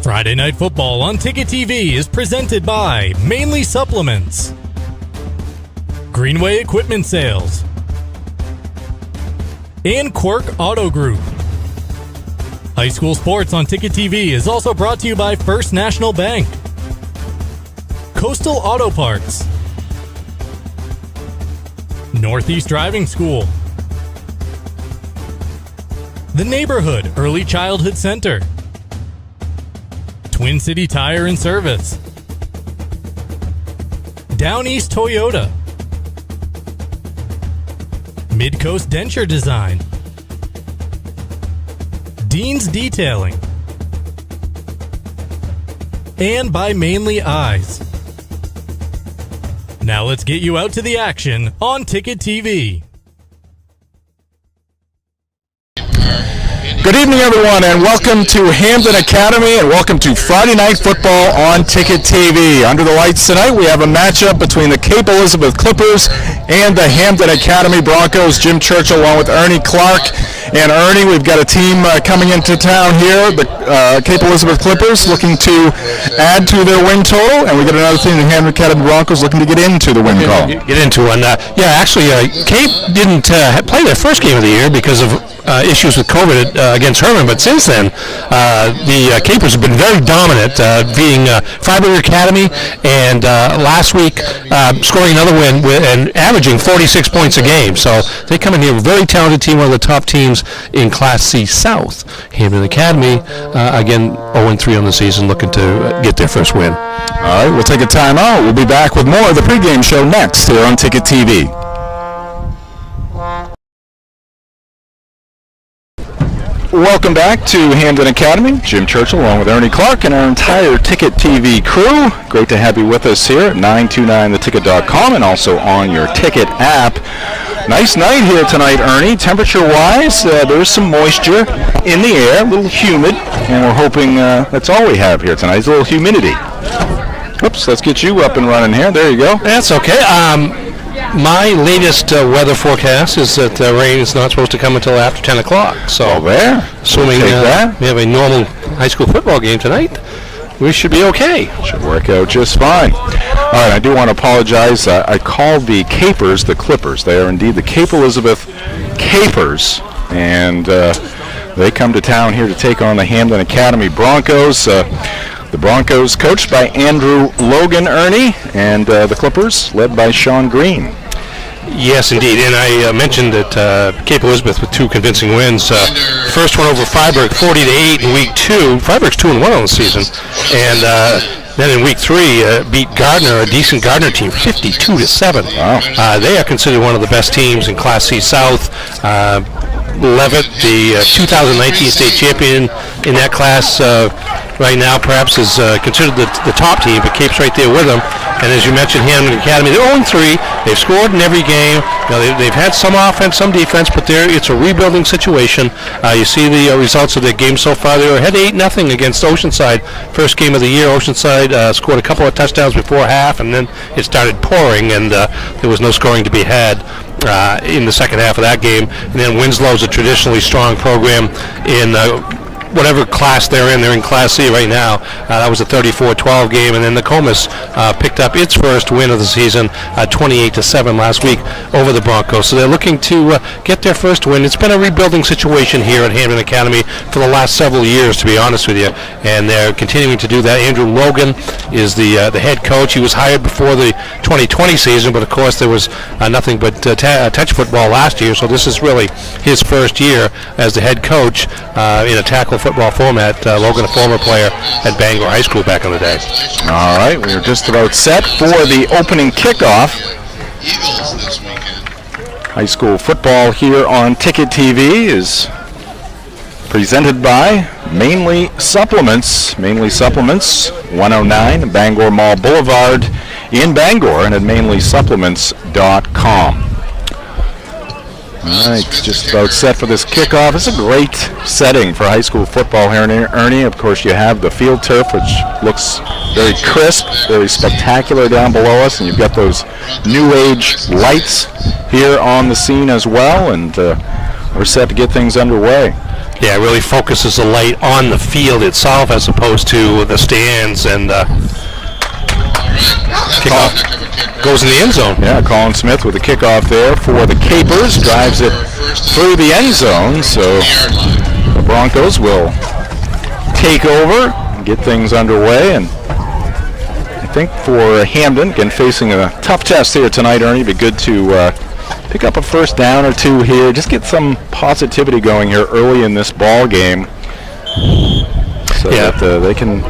Friday Night Football on Ticket TV is presented by Mainly Supplements, Greenway Equipment Sales, and Quirk Auto Group. High school sports on Ticket TV is also brought to you by First National Bank, Coastal Auto Parts, Northeast Driving School, The Neighborhood Early Childhood Center, Twin City Tire and Service, Down East Toyota, Midcoast Denture Design, Dean's Detailing, and by Mainly Eyes. Now let's get you out to the action on Ticket TV. Good evening, everyone, and welcome to Hampden Academy, and welcome to Friday Night Football on Ticket TV. Under the lights tonight, we have a matchup between the Cape Elizabeth Clippers and the Hampden Academy Broncos. Jim Churchill along with Ernie Clark. And Ernie, we've got a team coming into town here, the Cape Elizabeth Clippers, looking to add to their win total, and we got another team, the Hampden Academy Broncos, looking to get into the win total. Get into one. Cape didn't play their first game of the year because of issues with COVID against Herman, but since then, the Capers have been very dominant, beating Freiburg Academy, and last week scoring another win and averaging 46 points a game. So they come in here, a very talented team, one of the top teams in Class C South. Hampden Academy, again, 0-3 on the season, looking to get their first win. All right, we'll take a timeout. We'll be back with more of the pregame show next here on Ticket TV. Welcome back to Hampden Academy. Jim Churchill along with Ernie Clark and our entire Ticket TV crew. Great to have you with us here at 929theticket.com and also on your Ticket app. Nice night here tonight, Ernie. Temperature-wise, there's some moisture in the air, a little humid, and we're hoping that's all we have here tonight is a little humidity. Oops, let's get you up and running here. There you go. That's okay. My latest weather forecast is that rain is not supposed to come until after 10 o'clock. So, assuming we have a normal high school football game tonight, we should be okay. Should work out just fine. All right, I do want to apologize. I called the Capers the Clippers. They are indeed the Cape Elizabeth Capers, and they come to town here to take on the Hampden Academy Broncos. The Broncos coached by Andrew Logan, Ernie, and the Clippers led by Sean Green. Yes, indeed. And I mentioned that Cape Elizabeth with two convincing wins. First one over Freiburg, 40-8 in week 2. Freiburg's 2-1 on the season. And then in week 3, beat Gardner, a decent Gardner team, 52-7. Wow. They are considered one of the best teams in Class C South. Levitt, the 2019 state champion in that class right now, perhaps is considered the top team, but Cape's right there with them. And as you mentioned, Hampden Academy, they're 0-3. They've scored in every game. They've had some offense, some defense, but it's a rebuilding situation. You see the results of their game so far. They were ahead 8-0 against Oceanside. First game of the year, Oceanside scored a couple of touchdowns before half, and then it started pouring, and there was no scoring to be had in the second half of that game. And then Winslow's a traditionally strong program in whatever class they're in Class C right now. That was a 34-12 game, and then the Comas picked up its first win of the season, 28-7 last week over the Broncos. So they're looking to get their first win. It's been a rebuilding situation here at Hampden Academy for the last several years, to be honest with you, and they're continuing to do that. Andrew Logan is the head coach. He was hired before the 2020 season, but of course there was nothing but touch football last year, so this is really his first year as the head coach in a tackle football format. Logan, a former player at Bangor High School back in the day. All right, we're just about set for the opening kickoff. High school football here on Ticket TV is presented by Mainly Supplements. Mainly Supplements, 109 Bangor Mall Boulevard in Bangor, and at mainlysupplements.com. All right, just about set for this kickoff. It's a great setting for high school football here in Ernie. Of course, you have the field turf, which looks very crisp, very spectacular down below us, and you've got those new age lights here on the scene as well. And we're set to get things underway. Yeah, it really focuses the light on the field itself as opposed to the stands, and kickoff goes in the end zone. Yeah, Colin Smith with a kickoff there for the Capers, drives it through the end zone, so the Broncos will take over and get things underway. And I think for Hampden, again facing a tough test here tonight, Ernie, it'd be good to pick up a first down or two here, just get some positivity going here early in this ball game, so that they can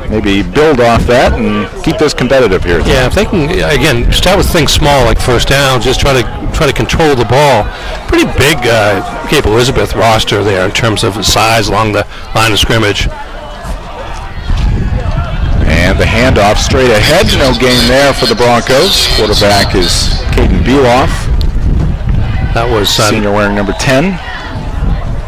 maybe build off that and keep this competitive here. Yeah, if they can, again, start with things small like first down, just try to control the ball. Pretty big Cape Elizabeth roster there in terms of size along the line of scrimmage. And the handoff straight ahead, no gain there for the Broncos. Quarterback is Caden Beloff. That was senior wearing number 10.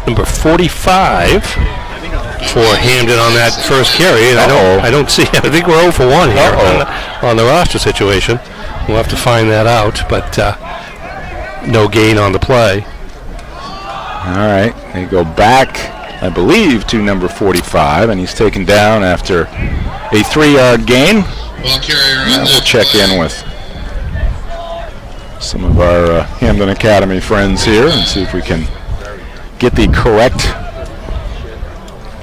Number 45 for Hampden on that first carry. And I don't see, I think we're 0 for 1 here on the roster situation. We'll have to find that out, but no gain on the play. All right, they go back, I believe, to number 45, and he's taken down after a 3-yard gain. We'll check in with some of our Hampden Academy friends here and see if we can get the correct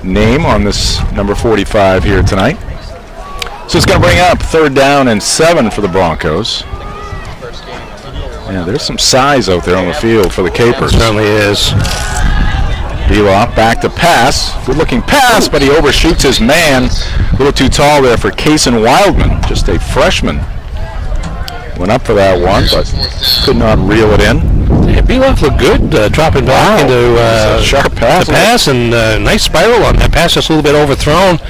name on this number 45 here tonight. So it's going to bring up 3rd down and 7 for the Broncos. Yeah, there's some size out there on the field for the Capers. It certainly is. Beloff back to pass. Good looking pass, but he overshoots his man. A little too tall there for Kaysen Wildman, just a freshman. Went up for that one, but could not reel it in. Yeah, Beloff looked good, dropping back into sharp pass. The pass, and nice spiral on that pass, just a little bit overthrown.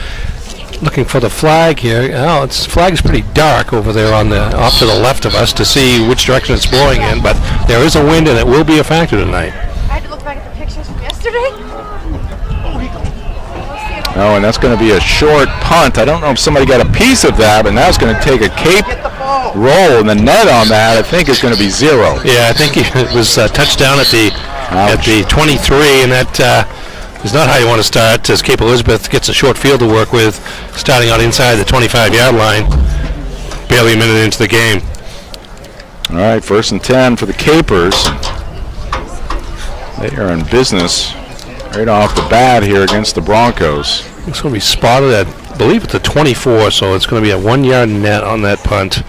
Looking for the flag here. Oh, the flag is pretty dark over there off to the left of us to see which direction it's blowing in, but there is a wind and it will be a factor tonight. I had to look back at the pictures from yesterday. Oh, and that's going to be a short punt. I don't know if somebody got a piece of that, but now it's going to take a Cape roll, and the net on that, I think, is going to be 0. Yeah, I think it was a touchdown at the 23, and that is not how you want to start, as Cape Elizabeth gets a short field to work with, starting out inside the 25-yard line, barely a minute into the game. All right, 1st and 10 for the Capers. They are in business right off the bat here against the Broncos. It's going to be spotted at, I believe, at the 24, so it's going to be a 1-yard net on that punt.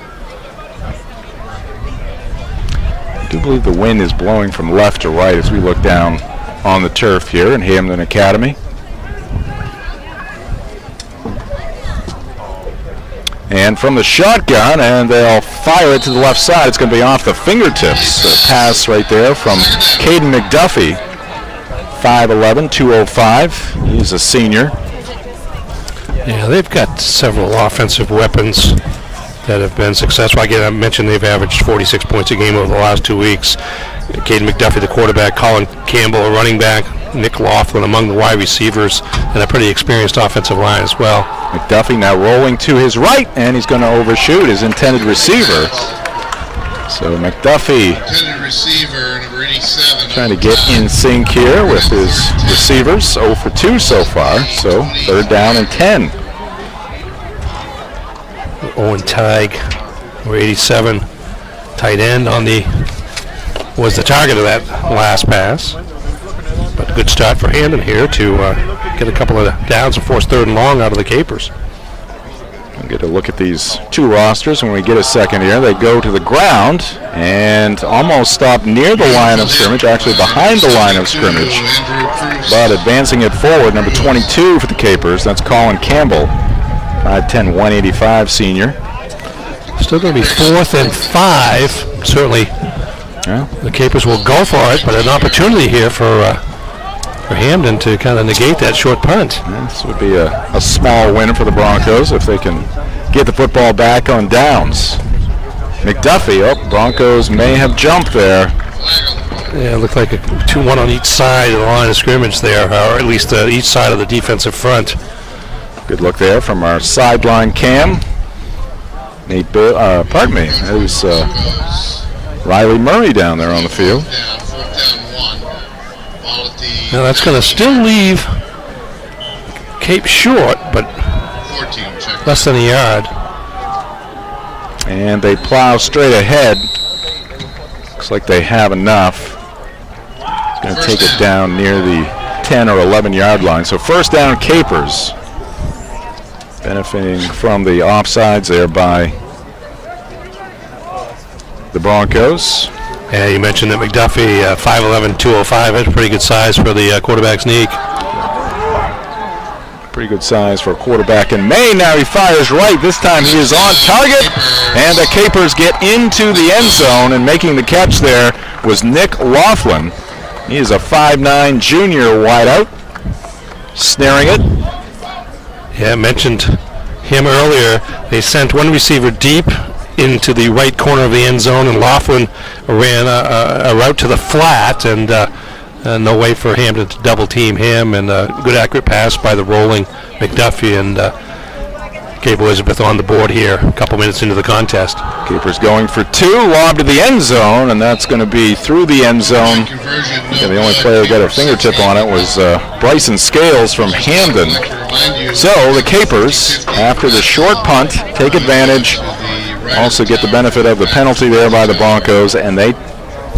I do believe the wind is blowing from left to right as we look down on the turf here in Hampden Academy. And from the shotgun, and they'll fire it to the left side. It's going to be off the fingertips. A pass right there from Caden McDuffie. 5'11", 205. He's a senior. Yeah, they've got several offensive weapons that have been successful. Again, I mentioned they've averaged 46 points a game over the last 2 weeks. Caden McDuffie, the quarterback, Colin Campbell, a running back, Nick Laughlin among the wide receivers, and a pretty experienced offensive line as well. McDuffie now rolling to his right, and he's going to overshoot his intended receiver. So McDuffie trying to get in sync here with his receivers. 0 for 2 so far, so 3rd down and 10. Owen Teig, number 87, tight end was the target of that last pass. But a good start for Hampden here to get a couple of downs and force 3rd and long out of the Capers. We'll get a look at these two rosters when we get a second here. They go to the ground and almost stop near the line of scrimmage, actually behind the line of scrimmage. But advancing it forward, number 22 for the Capers, that's Colin Campbell, 5'10", 185 senior. Still going to be 4th and 5. Certainly the Capers will go for it, but an opportunity here for Hampden to kind of negate that short punt. This would be a small win for the Broncos if they can get the football back on downs. McDuffie, Broncos may have jumped there. Yeah, it looked like a 2-1 on each side of the line of scrimmage there, or at least each side of the defensive front. Good look there from our sideline cam. There's Riley Murray down there on the field. Now that's going to still leave Cape short, but less than a yard. And they plow straight ahead. Looks like they have enough. It's going to take it down near the 10 or 11 yard line. So first down, Capers. Benefiting from the offsides there by the Broncos. Yeah, you mentioned that McDuffie, 5'11", 205. That's pretty good size for the quarterback sneak. Pretty good size for a quarterback in Maine. Now he fires right. This time he is on target. And the Capers get into the end zone. And making the catch there was Nick Laughlin. He is a 5'9" junior wideout. Snaring it. Yeah, I mentioned him earlier. They sent one receiver deep into the right corner of the end zone, and Laughlin ran a route to the flat, and no way for Hampden to double team him, and a good accurate pass by the rolling McDuffie, and Cape Elizabeth on the board here a couple minutes into the contest. Capers going for two, lob to the end zone, and that's going to be through the end zone. Yeah, the only player who got a fingertip on it was Bryson Scales from Hampden. So the Capers, after the short punt, take advantage, also get the benefit of the penalty there by the Broncos, and they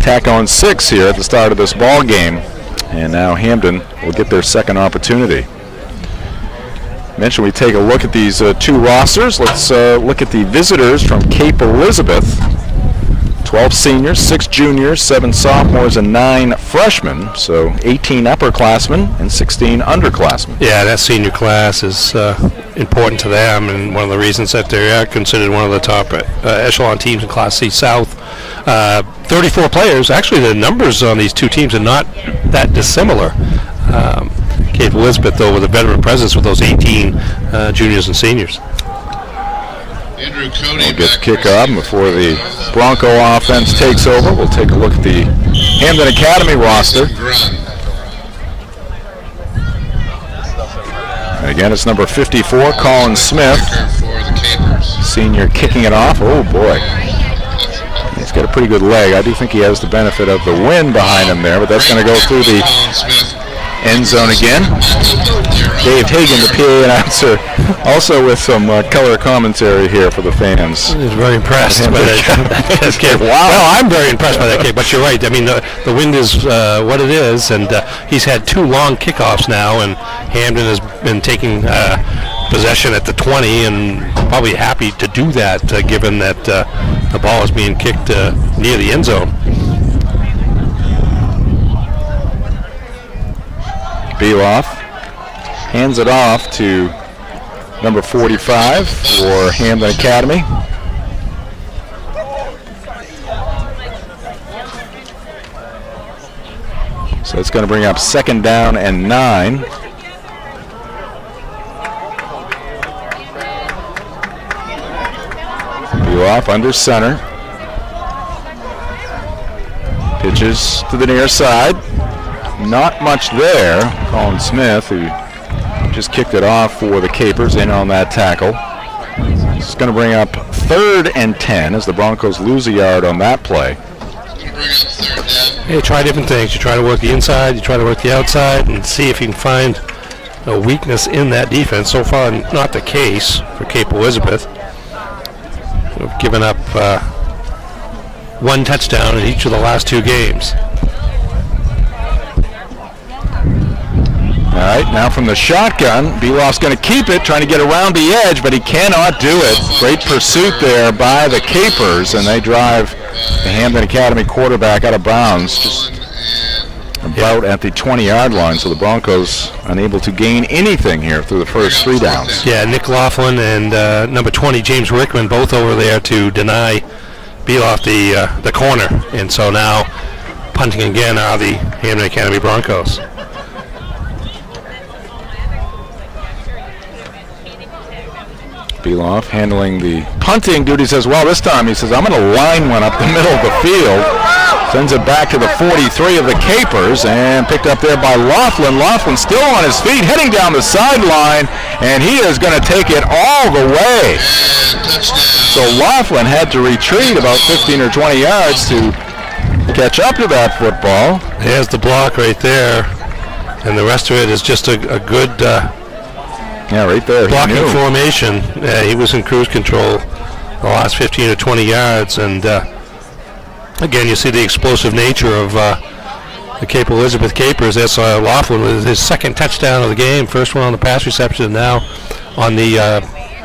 tack on 6 here at the start of this ball game. And now Hampden will get their second opportunity. Mentioned we take a look at these two rosters. Let's look at the visitors from Cape Elizabeth. 12 seniors, 6 juniors, 7 sophomores, and 9 freshmen. So 18 upperclassmen and 16 underclassmen. Yeah, that senior class is important to them, and one of the reasons that they are considered one of the top echelon teams in Class C South. 34 players. Actually, the numbers on these two teams are not that dissimilar. Cape Elizabeth, though, with a veteran presence with those 18 juniors and seniors. We'll get the kickoff before the Bronco offense takes over. We'll take a look at the Hampden Academy roster. Again, it's number 54, Colin Smith. Senior kicking it off. Oh, boy. He's got a pretty good leg. I do think he has the benefit of the wind behind him there, but that's going to go through the end zone again. Dave Hagan, the PA announcer, also with some color commentary here for the fans. He's very impressed by that kick. Wow. Well, I'm very impressed by that kick, but you're right. I mean, the wind is what it is, and he's had 2 long kickoffs now, and Hampden has been taking possession at the 20, and probably happy to do that, given that the ball is being kicked near the end zone. Beloff hands it off to number 45 for Hampden Academy. So it's going to bring up second down and 9. Beloff under center. Pitches to the near side. Not much there. Colin Smith, who just kicked it off for the Capers, in on that tackle. It's going to bring up 3rd and 10 as the Broncos lose a yard on that play. You try different things. You try to work the inside, you try to work the outside, and see if you can find a weakness in that defense. So far, not the case for Cape Elizabeth. We've given up 1 touchdown in each of the last 2 games. All right, now from the shotgun, Beloff's going to keep it, trying to get around the edge, but he cannot do it. Great pursuit there by the Capers, and they drive the Hampden Academy quarterback out of bounds, just about at the 20-yard line, so the Broncos unable to gain anything here through the first 3 downs. Yeah, Nick Laughlin and number 20, James Rickman, both over there to deny Beloff the corner, and so now punting again are the Hampden Academy Broncos. Beloff handling the punting duties as well this time. He says, I'm going to line one up the middle of the field. Sends it back to the 43 of the Capers, and picked up there by Laughlin. Laughlin still on his feet, heading down the sideline, and he is going to take it all the way. So Laughlin had to retreat about 15 or 20 yards to catch up to that football. There's the block right there. and the rest of it is just a good right there. blocking formation. He was in cruise control the last 15 or 20 yards, and again, you see the explosive nature of the Cape Elizabeth Capers. That's Laughlin with his second touchdown of the game, first one on the pass reception, and now on the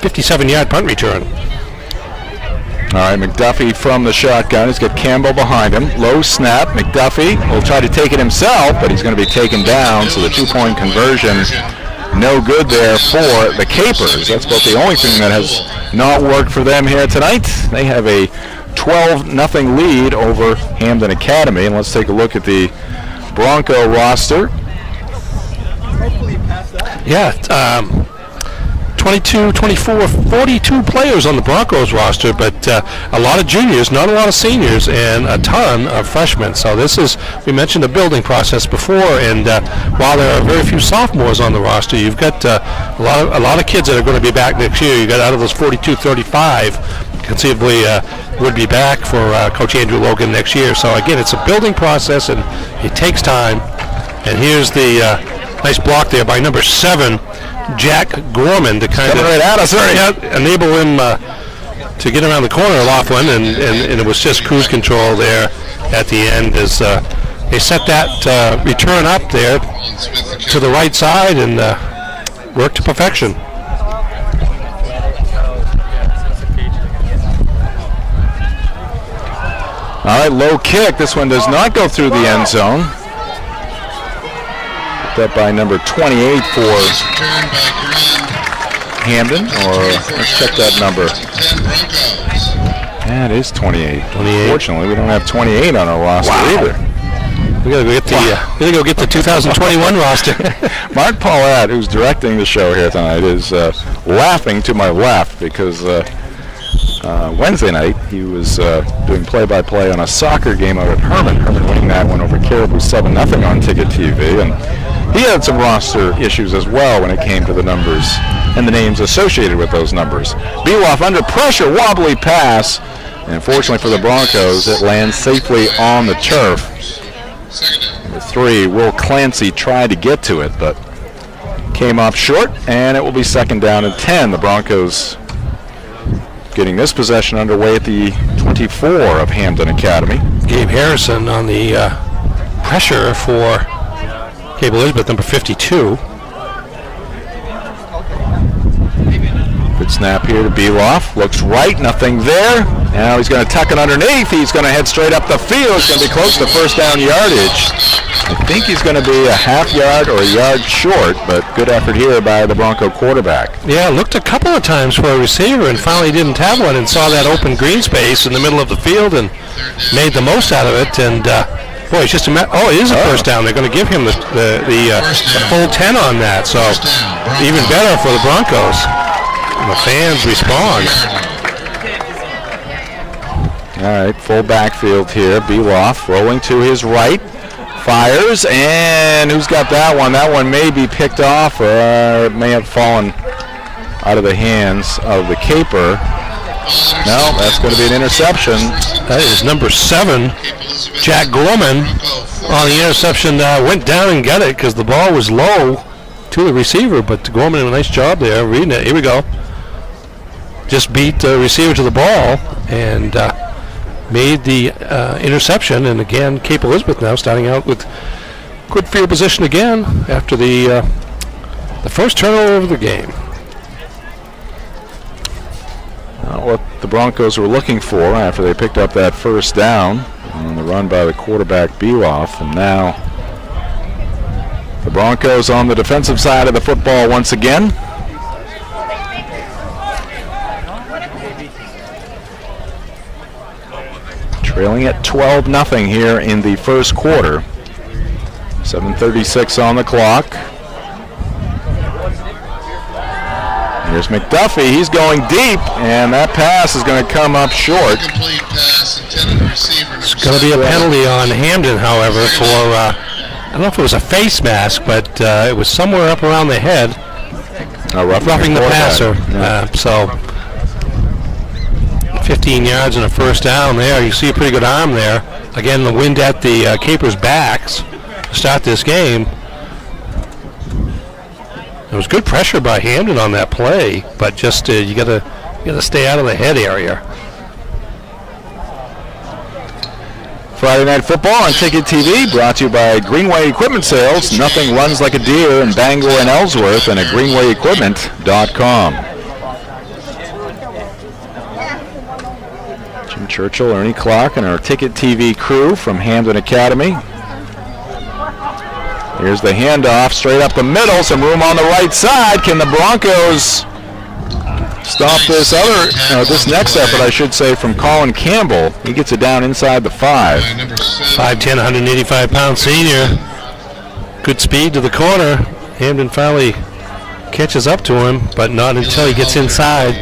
57-yard punt return. All right, McDuffie from the shotgun. He's got Campbell behind him. Low snap. McDuffie will try to take it himself, but he's going to be taken down, so the two-point conversion no good there for the Capers. That's about the only thing that has not worked for them here tonight. They have a 12-0 lead over Hampden Academy. And let's take a look at the Bronco roster. Yeah, 22, 24, 42 players on the Broncos roster, but a lot of juniors, not a lot of seniors, and a ton of freshmen. So this is, we mentioned the building process before, and while there are very few sophomores on the roster, you've got a lot of kids that are going to be back next year. You got out of those 42, 35, conceivably would be back for Coach Andrew Logan next year. So again, it's a building process, and it takes time. And here's the nice block there by number 7, Jack Gorman, to kind of enable him to get around the corner of Laughlin, and it was just cruise control there at the end as they set that return up there to the right side and worked to perfection. All right, low kick. This one does not go through the end zone. Picked up by number 28 for Hampden, or let's check that number. That is 28. Unfortunately, we don't have 28 on our roster either. We gotta go get the 2021 roster. Mark Paulette, who's directing the show here tonight, is laughing to my left because Wednesday night he was doing play-by-play on a soccer game out at Herman. Herman winning that one over Caribou 7-0 on Ticket TV, and he had some roster issues as well when it came to the numbers and the names associated with those numbers. Beloff under pressure, wobbly pass, and unfortunately for the Broncos, it lands safely on the turf. Number 3, Will Clancy tried to get to it, but came up short, and it will be second down and 10. The Broncos getting this possession underway at the 24 of Hampden Academy. Gabe Harrison on the pressure for Cape Elizabeth, number 52. Good snap here to Beloff. Looks right, nothing there. Now he's going to tuck it underneath. He's going to head straight up the field. It's going to be close to first down yardage. I think he's going to be a half yard or a yard short, but good effort here by the Bronco quarterback. Yeah, looked a couple of times for a receiver and finally didn't have one, and saw that open green space in the middle of the field and made the most out of it. And boy, it's just it is a first down. They're going to give him the full 10 on that, so even better for the Broncos. And the fans respond. All right, full backfield here. Beloff rolling to his right. Fires, and who's got that one? That one may be picked off, or it may have fallen out of the hands of the Caper. No, that's going to be an interception. That is number 7, Jack Gorman, on the interception. Went down and got it because the ball was low to the receiver, but Gorman did a nice job there reading it. Here we go. Just beat the receiver to the ball and made the interception. And again, Cape Elizabeth now starting out with good field position again after the first turnover of the game. What the Broncos were looking for after they picked up that first down on the run by the quarterback Beloff, and now the Broncos on the defensive side of the football once again. Trailing at 12-0 here in the first quarter. 7:36 on the clock. Here's McDuffie. He's going deep, and that pass is going to come up short. It's going to be a penalty on Hampden, however, for I don't know if it was a face mask, but it was somewhere up around the head, roughing the passer. Yeah. So 15 yards and a first down there. You see a pretty good arm there. Again, the wind at the Capers' backs to start this game. There was good pressure by Hampden on that play, but just you gotta stay out of the head area. Friday Night Football on Ticket TV, brought to you by Greenway Equipment Sales. Nothing runs like a deer in Bangor and Ellsworth, and at greenwayequipment.com. Jim Churchill, Ernie Clark, and our Ticket TV crew from Hampden Academy. Here's the handoff straight up the middle, some room on the right side. Can the Broncos stop this next effort, I should say, from Colin Campbell? He gets it down inside the 5. 5'10", 185-pound senior. Good speed to the corner. Hampden finally catches up to him, but not until he gets inside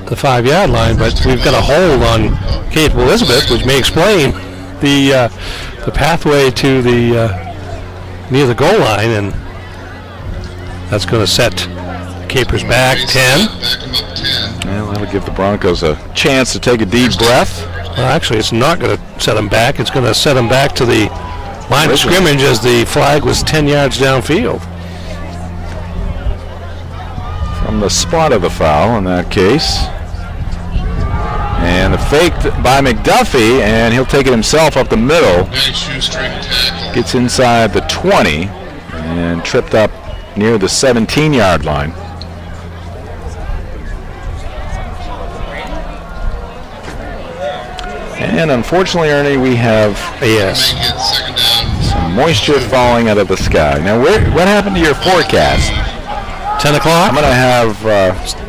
the 5-yard line. But we've got a hold on Cape Elizabeth, which may explain the pathway to the near the goal line, and that's going to set Capers back 10. Well, that'll give the Broncos a chance to take a deep breath. Well, actually, it's not going to set them back. It's going to set them back to the line of scrimmage as the flag was 10 yards downfield. From the spot of the foul in that case. And the fake by McDuffie, and he'll take it himself up the middle. Gets inside the 20 and tripped up near the 17-yard line. And unfortunately, Ernie, we have some moisture falling out of the sky. Now, what happened to your forecast? 10 o'clock? I'm going to have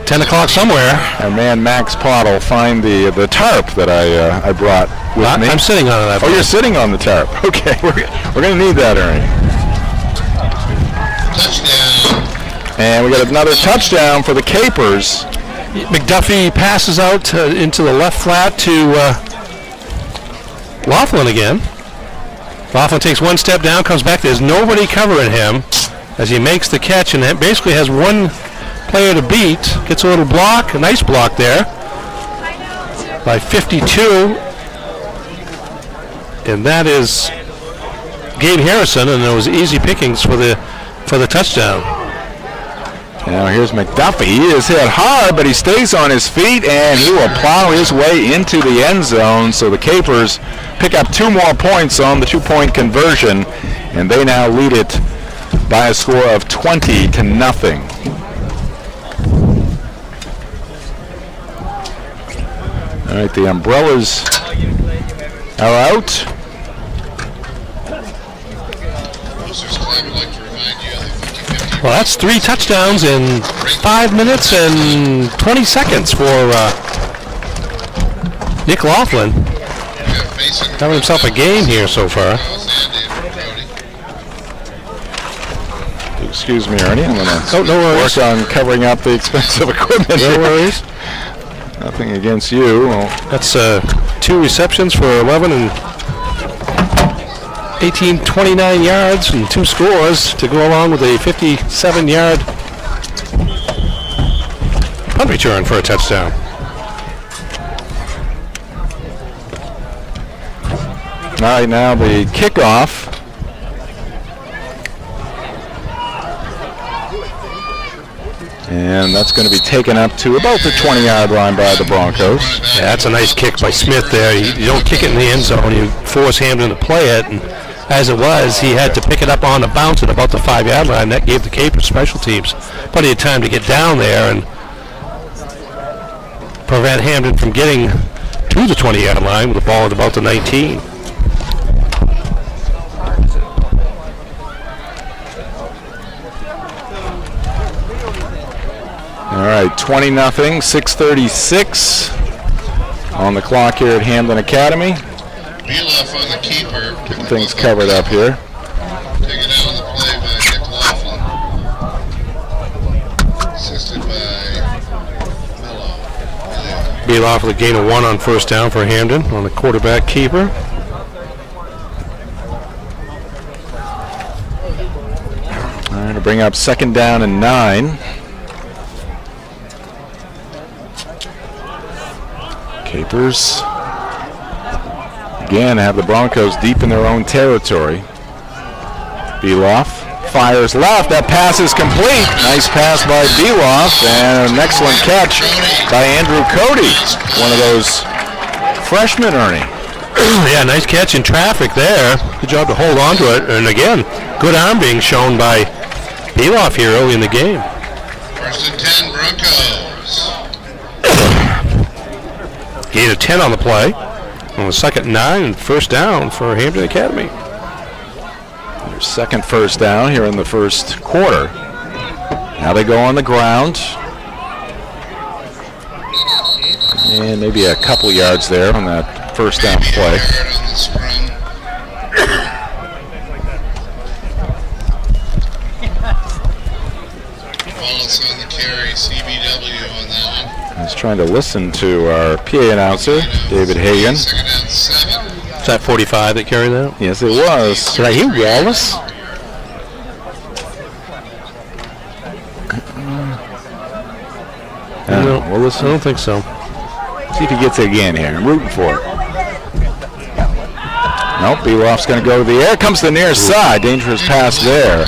10 o'clock somewhere. Our man Max Pottle find the tarp that I brought with me. I'm sitting on it. Oh, you're sitting on the tarp. Okay, we're going to need that, Ernie. Touchdown. And we got another touchdown for the Capers. McDuffie passes out into the left flat to Laughlin again. Laughlin takes one step down, comes back. There's nobody covering him as he makes the catch, and basically has one player to beat. Gets a little block, a nice block there by 52. And that is Gabe Harrison, and it was easy pickings for the touchdown. Now here's McDuffie. He is hit hard, but he stays on his feet, and he will plow his way into the end zone. So the Capers pick up 2 more points on the 2-point conversion, and they now lead it by a score of 20-0. All right, the umbrellas are out. Well, that's 3 touchdowns in 5 minutes and 20 seconds for Nick Laughlin. Having himself a game here so far. Excuse me, Ernie. I'm going to no worries. work on covering up the expensive equipment. No worries. Nothing against you. Well, that's 2 receptions for 11 and 29 yards and 2 scores to go along with a 57-yard punt return for a touchdown. All right, now the kickoff. And that's going to be taken up to about the 20-yard line by the Broncos. Yeah, that's a nice kick by Smith there. You don't kick it in the end zone. You force Hampden to play it. And as it was, he had to pick it up on the bounce at about the 5-yard line. That gave the Capers special teams plenty of time to get down there and prevent Hampden from getting to the 20-yard line with the ball at about the 19. All right, 20-0, 6:36 on the clock here at Hampden Academy. Beloff on the keeper. Getting things covered up here. Taken out on the play by Nick Laughlin. Assisted by Beloff with a gain of 1 on first down for Hampden on the quarterback keeper. All right, to bring up 2nd down and 9. Capers again have the Broncos deep in their own territory. Beloff Fires left. That pass is complete. Nice pass by Beloff and an excellent catch by Andrew Cody. One of those freshmen, Ernie. Yeah, nice catch in traffic there. Good job to hold on to it. And again, good arm being shown by Beloff here early in the game. 1st and 10 Broncos. Gain of 10 on the play. On the 2nd and 9 and first down for Hampden Academy. Their second first down here in the first quarter. Now they go on the ground. And maybe a couple yards there on that first down play. Wallace on the carry, CBW on that one. I was trying to listen to our PA announcer, David Hagan. 2nd down 7. Is that 45 that carried that? Yes, it was. Did I hear Wallace? No, Well, listen. I don't think so. See if he gets it again here. I'm rooting for it. Nope, Beloff's going to go to the air. Comes to the near side. Dangerous pass there.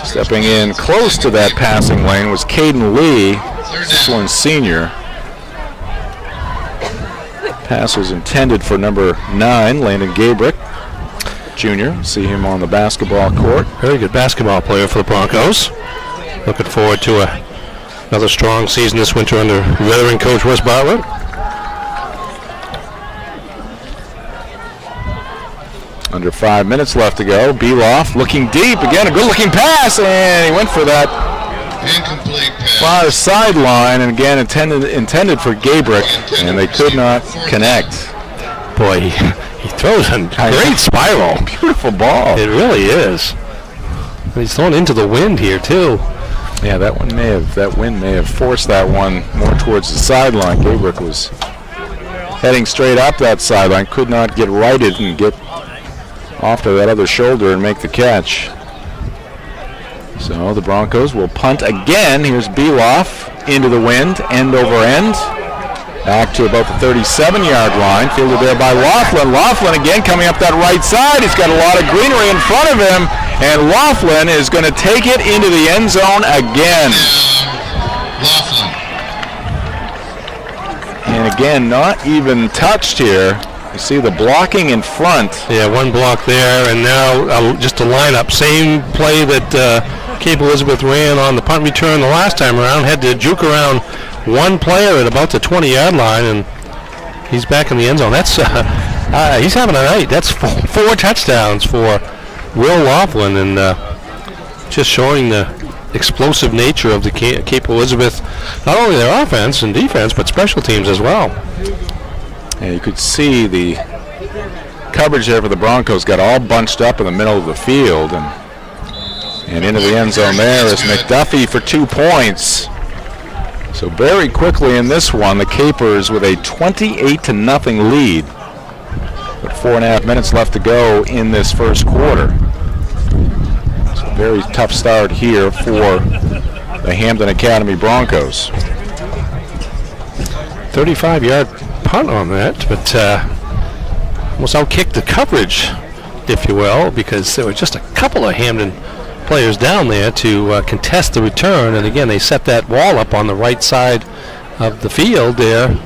Stepping in close to that passing lane was Caden Lee, Switzerland senior. Pass was intended for number 9, Landon Gabrick, junior. See him on the basketball court. Very good basketball player for the Broncos. Looking forward to another strong season this winter under veteran coach Wes Bartlett. Under 5 minutes left to go. Beloff looking deep. Again, a good-looking pass, and he went for that Incomplete pass. far sideline, and again intended for Gabrick, and they could not connect. Boy, he throws a great spiral. Beautiful ball. It really is. He's thrown into the wind here too. Yeah, that wind may have forced that one more towards the sideline. Gabrick was heading straight up that sideline, could not get righted and get off to that other shoulder and make the catch. So the Broncos will punt again. Here's Beloff into the wind, end over end. Back to about the 37-yard line. Fielded there by Laughlin. Laughlin again coming up that right side. He's got a lot of greenery in front of him. And Laughlin is going to take it into the end zone again. Laughlin. And again, not even touched here. You see the blocking in front. Yeah, one block there, and now just a lineup. Same play that Cape Elizabeth ran on the punt return the last time around. Had to juke around one player at about the 20-yard line, and he's back in the end zone. That's he's having a night. That's four touchdowns for Will Laughlin, and just showing the explosive nature of the Cape Elizabeth, not only their offense and defense, but special teams as well. And you could see the coverage there for the Broncos got all bunched up in the middle of the field, and into the end zone there is McDuffie for 2 points. So very quickly in this one, the Capers with a 28-0 lead. But 4.5 minutes left to go in this first quarter. So a very tough start here for the Hampden Academy Broncos. 35-yard punt on that, but almost outkicked the coverage, if you will, because there were just a couple of Hampden players down there to contest the return, and again they set that wall up on the right side of the field there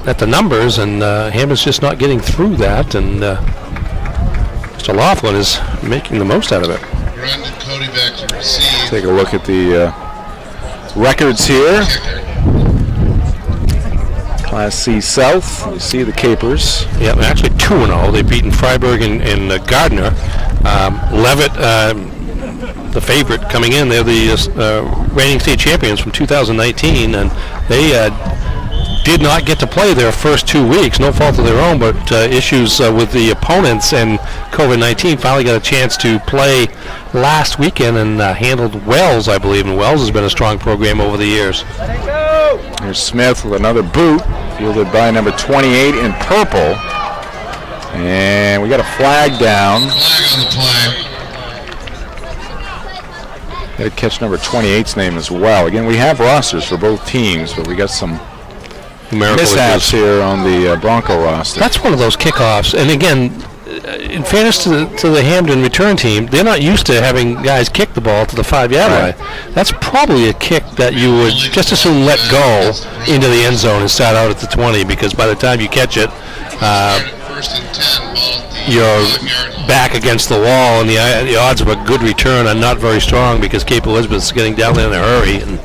at the numbers, and Hampden's just not getting through that, and Mr. Laughlin is making the most out of it. Brendan Cody back to receive. Take a look at the records here. Class C South, you see the Capers. Yeah, they're actually 2-0. They've beaten Freiburg and Gardner. Leavitt, the favorite coming in, they're the reigning state champions from 2019, and they did not get to play their first 2 weeks, no fault of their own, but issues with the opponents and COVID-19. Finally got a chance to play last weekend and handled Wells, I believe, and Wells has been a strong program over the years. Here's Smith with another boot, fielded by number 28 in purple. And we got a flag down. Flag on the play. Got to catch number 28's name as well. Again, we have rosters for both teams, but we got some mishaps here on the Bronco roster. That's one of those kickoffs, and again, in fairness to the Hampden return team, they're not used to having guys kick the ball to the 5-yard line. That's probably a kick that you would just as soon let go into the end zone and start out at the 20, because by the time you catch it, you're back against the wall, and the odds of a good return are not very strong because Cape Elizabeth's getting down there in a hurry, and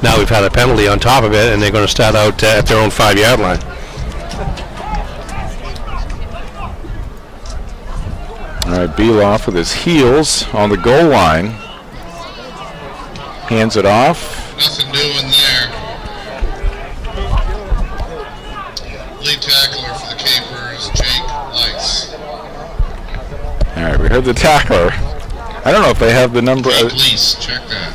now we've had a penalty on top of it, and they're going to start out at their own 5-yard line. All right, Beloff with his heels on the goal line. Hands it off. Nothing doing there. Lead tackler for the Capers, Jake Leiss. All right, we heard the tackler. I don't know if they have the number. Jake Leiss, check that.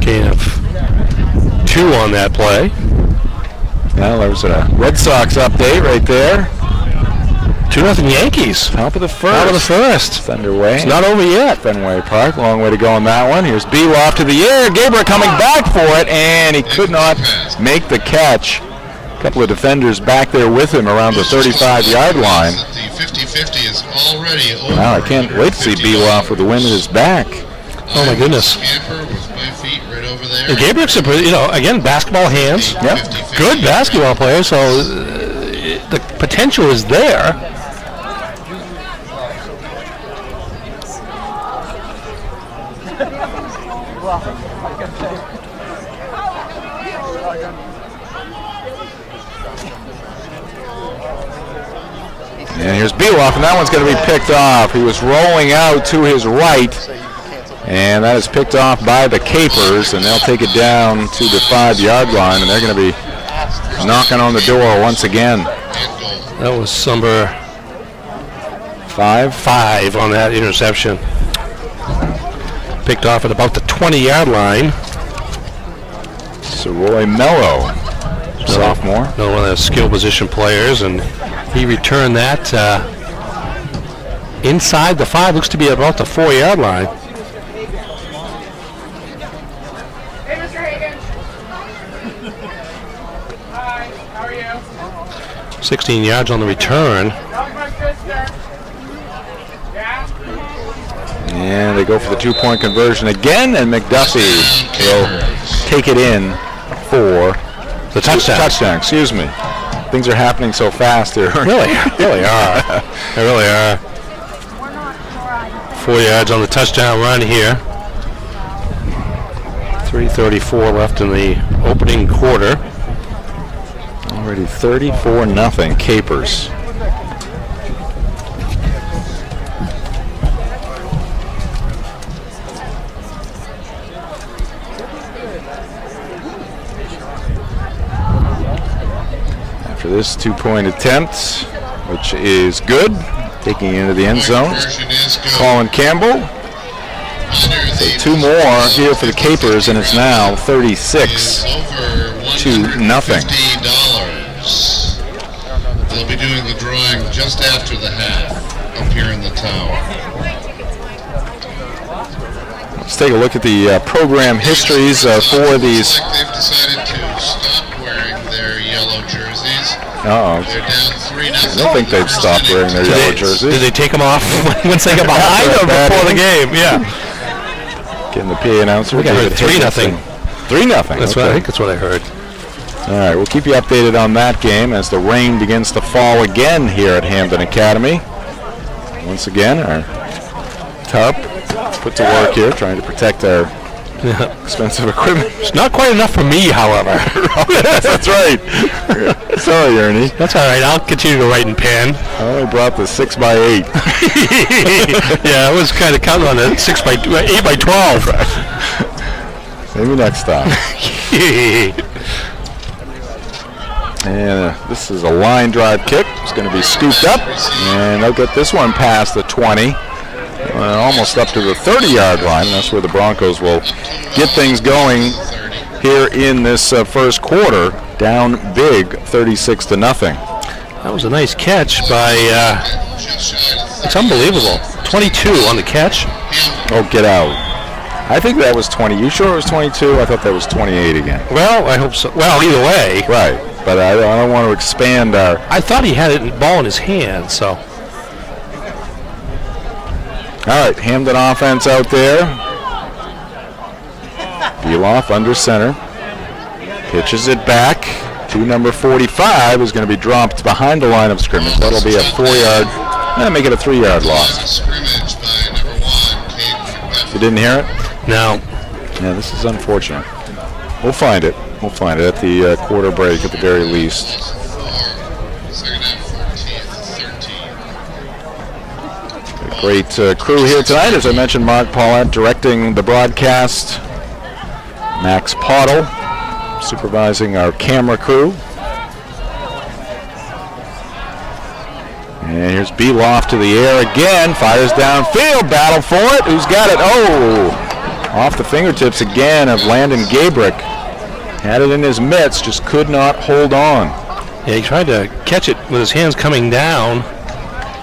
Gain of 2 on that play. Well, there's a Red Sox update right there. 2-0 Yankees. Top of the first. Top of the first. It's underway. It's not over yet. Fenway Park, long way to go on that one. Here's Beloff to the air. Gabriel coming back for it, and he could not make the catch. A couple of defenders back there with him around the 35-yard line. The 50-50 is already over. Wow, I can't wait to see Beloff with the wind at his back. Oh my goodness. Scamper with my feet right over there. And Gabriel's, again, basketball hands. Yep. Good basketball player, so the potential is there. And here's Beloff, and that one's going to be picked off. He was rolling out to his right, and that is picked off by the Capers, and they'll take it down to the 5-yard line, and they're going to be knocking on the door once again. That was number 5 on that interception. Picked off at about the 20-yard line. So Roy Mello, sophomore. Another one of the skill position players, and he returned that inside the 5, looks to be about the 4-yard line. Hey, Mr. Hagan. Hi, how are you? 16 yards on the return. How's my sister? Yeah? And they go for the 2-point conversion again, and McDuffie will take it in for The touchdown. Excuse me. Things are happening so fast here. Really are. They really are. 4 yards on the touchdown run here. 3:34 left in the opening quarter. Already 34-0 Capers. After this 2-point attempt, which is good, taking it into the end zone. Colin Campbell. So 2 more here for the Capers, and it's now 36-0. They'll be doing the drawing just after the half up here in the tower. Let's take a look at the program histories for these. Looks like they've decided to stop wearing their yellow jerseys. Uh-oh. They're down 3-0. I don't think they've stopped wearing their yellow jerseys. Did they take them off once they got behind or before the game? Yeah. Getting the PA announcer. I heard 3-0. 3-0. That's okay. I think that's what I heard. All right, we'll keep you updated on that game as the rain begins to fall again here at Hampden Academy. Once again, our tarp put to work here, trying to protect our expensive equipment. It's not quite enough for me, however. That's right. Sorry, Ernie. That's all right. I'll continue to write in pen. I only brought the 6x8. Yeah, I was kind of counting on it. 8x12. Maybe next time. And this is a line drive kick. It's going to be scooped up, and they'll get this one past the 20, almost up to the 30-yard line. That's where the Broncos will get things going here in this first quarter. Down big, 36-0. That was a nice catch by, it's unbelievable. 22 on the catch. Oh, get out. I think that was 20. You sure it was 22? I thought that was 28 again. Well, I hope so. Well, either way. Right. but I don't want to expand our... I thought he had it ball in his hand, so. All right, Hampden offense out there. Beloff under center. Pitches it back to number 45, who's going to be dropped behind the line of scrimmage. That'll be a 4-yard, make it a 3-yard loss. Scrimmage by number 1, Caden. You didn't hear it? No. Yeah, this is unfortunate. We'll find it. We'll find it at the quarter break at the very least. Second half 14, 13. Great crew here tonight. As I mentioned, Mark Paulette directing the broadcast. Max Pottle supervising our camera crew. And here's Beloff to the air again. Fires downfield. Battle for it. Who's got it? Oh! Off the fingertips again of Landon Gabrick. Had it in his mitts, just could not hold on. Yeah, he tried to catch it with his hands coming down.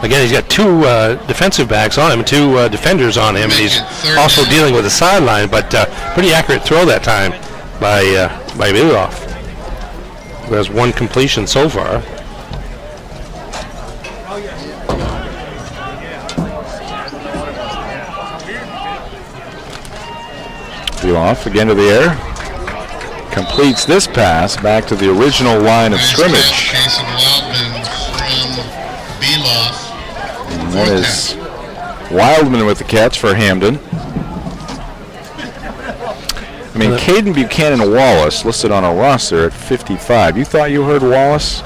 Again, he's got 2 defensive backs on him, 2 defenders on him, and he's also dealing with the sideline, but pretty accurate throw that time by Beloff. There's 1 completion so far. Beloff again to the air. Completes this pass back to the original line of scrimmage. Jason Wildman from Beloff. And that is Wildman with the catch for Hampden. I mean, Caden Buchanan Wallace listed on our roster at 55. You thought you heard Wallace?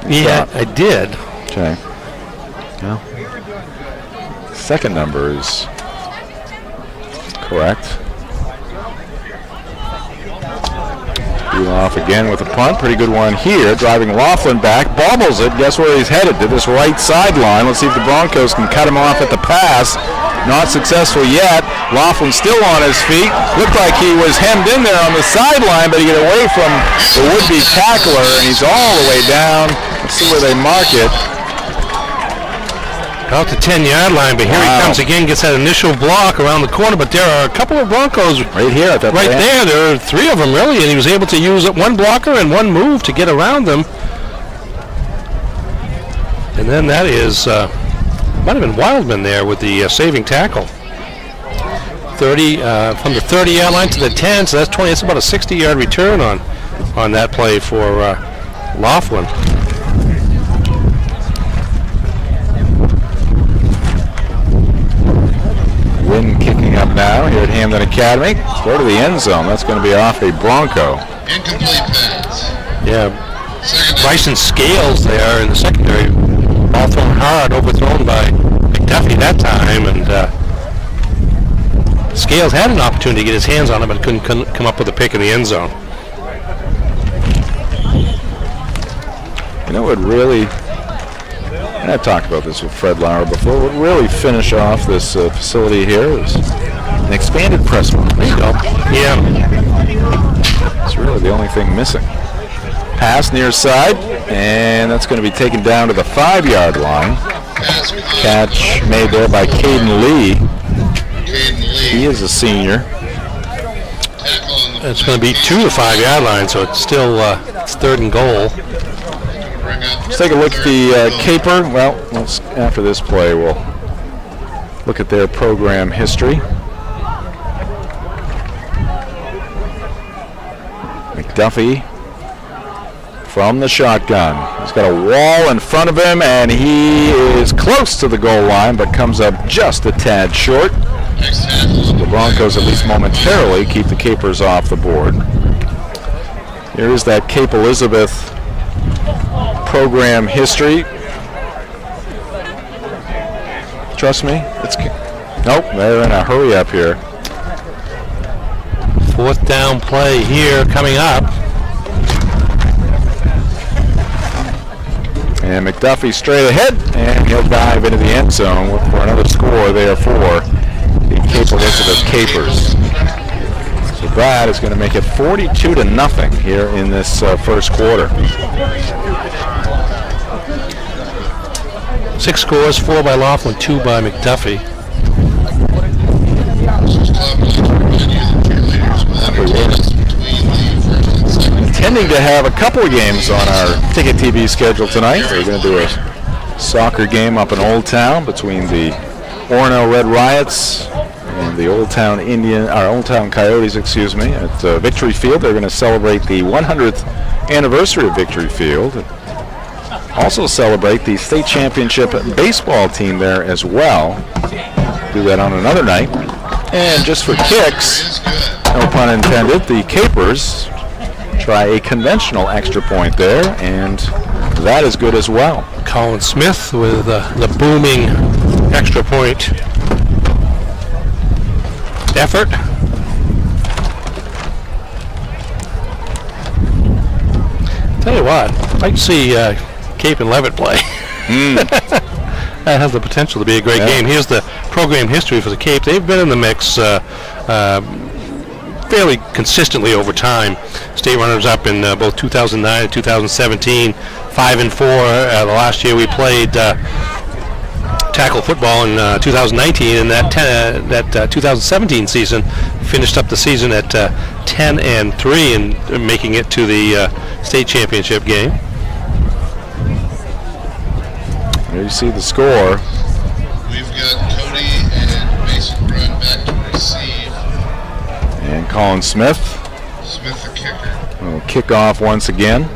Yeah, I did. Okay. Well, second number is correct. Beloff again with a punt. Pretty good one here. Driving Laughlin back. Bobbles it. Guess where he's headed? To this right sideline. Let's see if the Broncos can cut him off at the pass. Not successful yet. Laughlin still on his feet. Looked like he was hemmed in there on the sideline, but he got away from the would-be tackler, and he's all the way down. Let's see where they mark it. Out the 10-yard line, but here he comes again, gets that initial block around the corner, but there are a couple of Broncos right here. Right there. There are 3 of them, really, and he was able to use 1 blocker and 1 move to get around them. And then that is, might have been Wildman there with the saving tackle. 30 from the 30-yard line to the 10, so that's 20. That's about a 60-yard return on that play for Laughlin. Wind kicking up now here at Hampden Academy. Go to the end zone. That's going to be off a Bronco. Incomplete pass. Yeah, Bryson Scales there in the secondary. Ball thrown hard, overthrown by McDuffie that time, and Scales had an opportunity to get his hands on it, but couldn't come up with a pick in the end zone. You know what really, and I've talked about this with Fred Lauer before, what really finish off this facility here is an expanded press box. There you go. Yeah. It's really the only thing missing. Pass near side, and that's going to be taken down to the 5-yard line. Catch made there by Caden Lee. He is a senior. It's going to be to the 5-yard line, so it's still it's 3rd and goal. Let's take a look at the caper. Well, after this play, we'll look at their program history. McDuffie from the shotgun. He's got a wall in front of him, and he is close to the goal line, but comes up just a tad short. So the Broncos, at least momentarily, keep the capers off the board. Here is that Cape Elizabeth program history. Trust me, nope, they're in a hurry up here. 4th down play here coming up. And McDuffie straight ahead, and he'll dive into the end zone for another score there for the Cape Elizabeth Capers. So that is going to make it 42-0 here in this first quarter. 6 scores, 4 by Laughlin, 2 by McDuffie. intending to have a couple of games on our Ticket TV schedule tonight. We're going to do a soccer game up in Old Town between the Orono Red Riots and the Old Town Coyotes, at Victory Field. They're going to celebrate the 100th anniversary of Victory Field. Also celebrate the state championship baseball team there as well. Do that on another night. And just for kicks, no pun intended, the Capers try a conventional extra point there, and that is good as well. Colin Smith with the booming extra point effort. Tell you what, I'd like to see Cape and Levitt play. That has the potential to be a great game. Here's the program history for the Cape. They've been in the mix fairly consistently over time. State runners-up in both 2009 and 2017, 5-4. The last year we played tackle football in 2019, and that 2017 season finished up the season at 10-3 and making it to the state championship game. There you see the score. We've got Cody and Mason Brunn back to receive. And Colin Smith. Smith the kicker. Will kick off once again.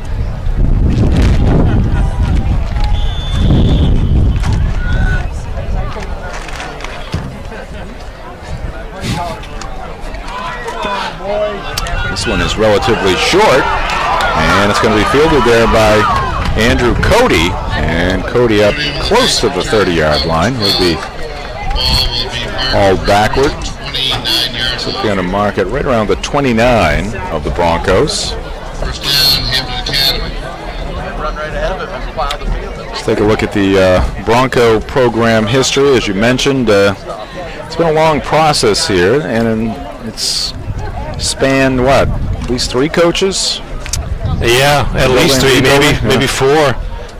This one is relatively short, and it's going to be fielded there by Andrew Cody, and Cody up close to the 30-yard line. He'll be hauled backward. So they're going to mark it right around the 29 of the Broncos. First down, Hampden Academy. Let's take a look at the Bronco program history. As you mentioned, it's been a long process here, and it's spanned, at least 3 coaches? Yeah, at least 3, maybe 4. I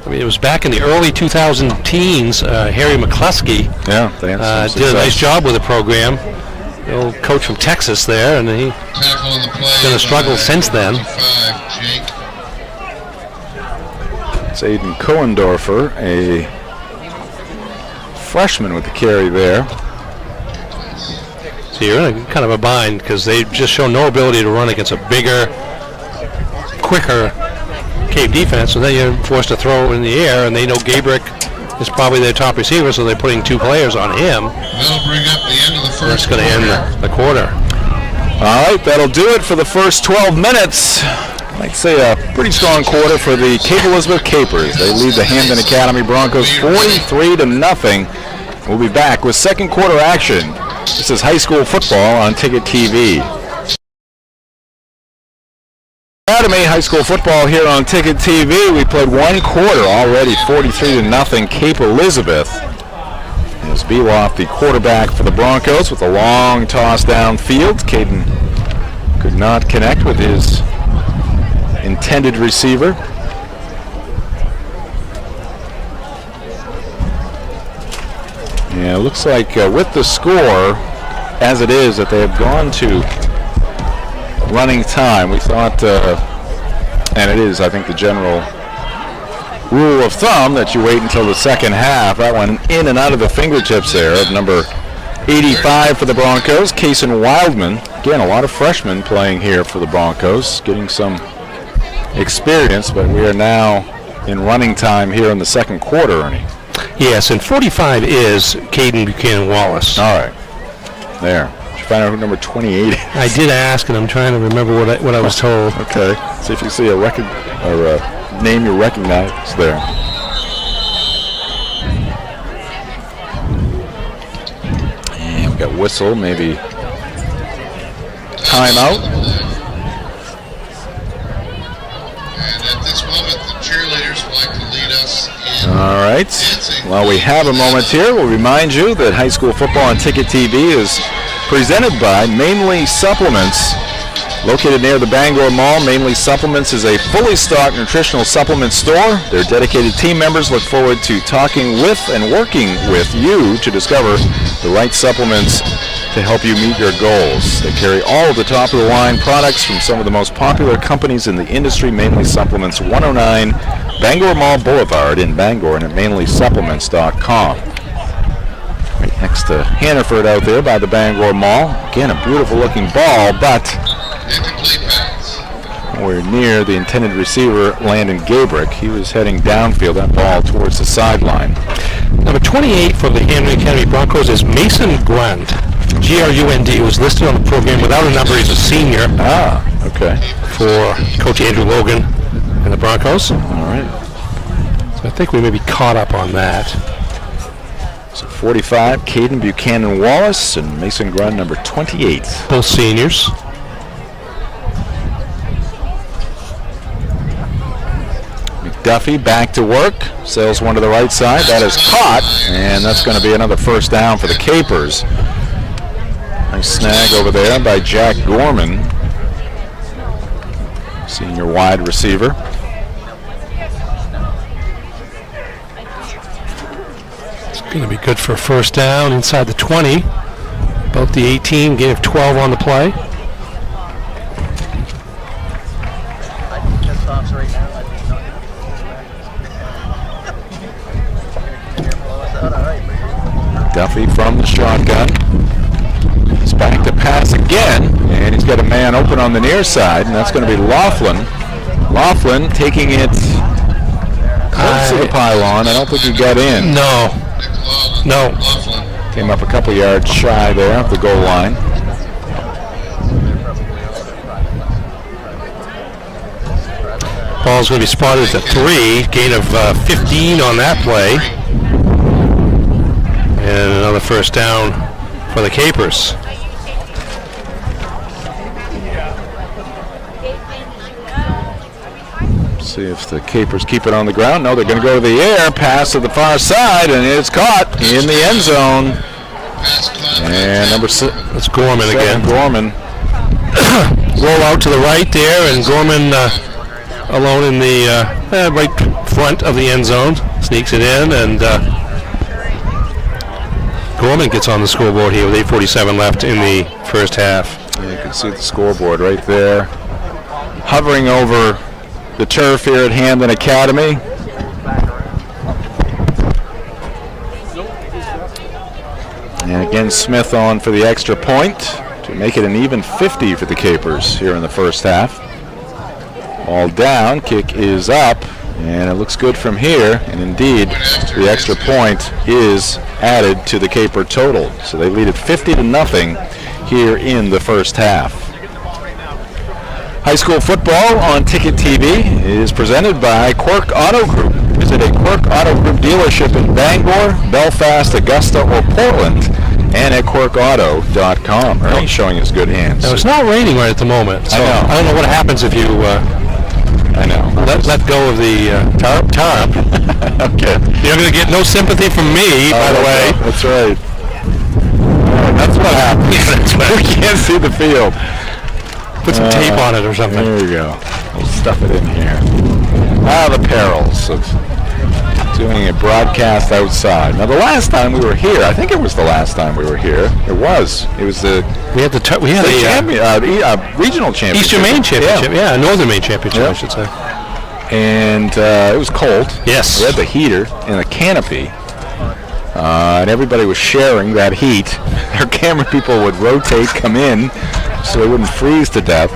mean, it was back in the early 2000 teens. Harry McCluskey did a nice job with the program. The old coach from Texas there, and he's going to struggle since then. It's Aiden Cohendorfer, a freshman with the carry there. So you're in kind of a bind because they just show no ability to run against a bigger, quicker Cape defense, so then you're forced to throw in the air, and they know Gabrick is probably their top receiver, so they're putting 2 players on him. That'll bring up the end of the first. That's going to end the quarter. All right, that'll do it for the first 12 minutes. I'd say a pretty strong quarter for the Cape Elizabeth Capers. They lead the Hampden Academy Broncos 43-0. We'll be back with second quarter action. This is high school football on Ticket TV. Academy high school football here on Ticket TV. We played one quarter already, 43-0 Cape Elizabeth. As Beloff, the quarterback for the Broncos, with a long toss downfield. Caden could not connect with his intended receiver. Yeah, it looks like with the score as it is that they have gone to running time. We thought, and it is, I think, the general rule of thumb that you wait until the second half. That one in and out of the fingertips there of number 85 for the Broncos, Kaysen Wildman. Again, a lot of freshmen playing here for the Broncos, getting some experience, but we are now in running time here in the second quarter, Ernie. Yes, and 45 is Caden Buchanan Wallace. All right. There. Did you find out who number 28 is? I did ask, and I'm trying to remember what I was told. Okay. See if you see a record or a name you recognize there. And we got whistle, maybe timeout. And at this moment, the cheerleaders would like to lead us in. All right. While we have a moment here, we'll remind you that high school football on Ticket TV is presented by Mainly Supplements. Located near the Bangor Mall, Mainly Supplements is a fully stocked nutritional supplement store. Their dedicated team members look forward to talking with and working with you to discover the right supplements to help you meet your goals. They carry all of the top-of-the-line products from some of the most popular companies in the industry, mainly Supplements, 109 Bangor Mall Boulevard in Bangor, and at mainlysupplements.com. Right next to Hannaford out there by the Bangor Mall. Again, a beautiful-looking ball, but Incomplete pass. we're near the intended receiver, Landon Gabrick. He was heading downfield, that ball towards the sideline. Number 28 for the Hampden Academy Broncos is Mason Grund. Grund, who was listed on the program without a number. He's a senior Okay. for Coach Andrew Logan and the Broncos. All right. So I think we may be caught up on that. So 45, Caden Buchanan Wallace, and Mason Grund, number 28. Both seniors. McDuffie back to work, sails one to the right side. That is caught, and that's going to be another first down for the Capers. Nice snag over there by Jack Gorman, senior wide receiver. It's going to be good for a first down inside the 20. About the 18, gain of 12 on the play. Duffy from the shotgun. He's back to pass again, and he's got a man open on the near side, and that's going to be Laughlin. Laughlin taking it close to the pylon. I don't think he got in. No. Came up a couple yards shy there of the goal line. Ball's going to be spotted at 3. Gain of 15 on that play. And another first down for the Capers. See if the Capers keep it on the ground. No, they're going to go to the air. Pass to the far side, and it's caught in the end zone. And number 6. That's Gorman again. Gorman. Roll out to the right there, and Gorman alone in the right front of the end zone. Sneaks it in, and Gorman gets on the scoreboard here with 8:47 left in the first half. Yeah, you can see the scoreboard right there. Hovering over the turf here at Hampden Academy. And again, Smith on for the extra point to make it an even 50 for the Capers here in the first half. All down, kick is up, and it looks good from here. And indeed, the extra point is added to the Caper total. So they lead it 50-0 here in the first half. High school football on Ticket TV is presented by Quirk Auto Group. Visit a Quirk Auto Group dealership in Bangor, Belfast, Augusta, or Portland, and at quirkauto.com. Ernie's showing us good hands. Now, it's not raining right at the moment, so I don't know what happens if you let go of the tarp. Okay. You're going to get no sympathy from me, by the way. That's right. That's what happens. Yeah, that's right. We can't see the field. Put some tape on it or something. There we go. We'll stuff it in here. The perils of doing a broadcast outside. Now, the last time we were here, I think it was the last time we were here. It was the regional championship. Eastern Maine Championship. Yeah, Northern Maine Championship, I should say. And it was cold. Yes. We had the heater and the canopy. And everybody was sharing that heat. Our camera people would rotate, come in, so they wouldn't freeze to death.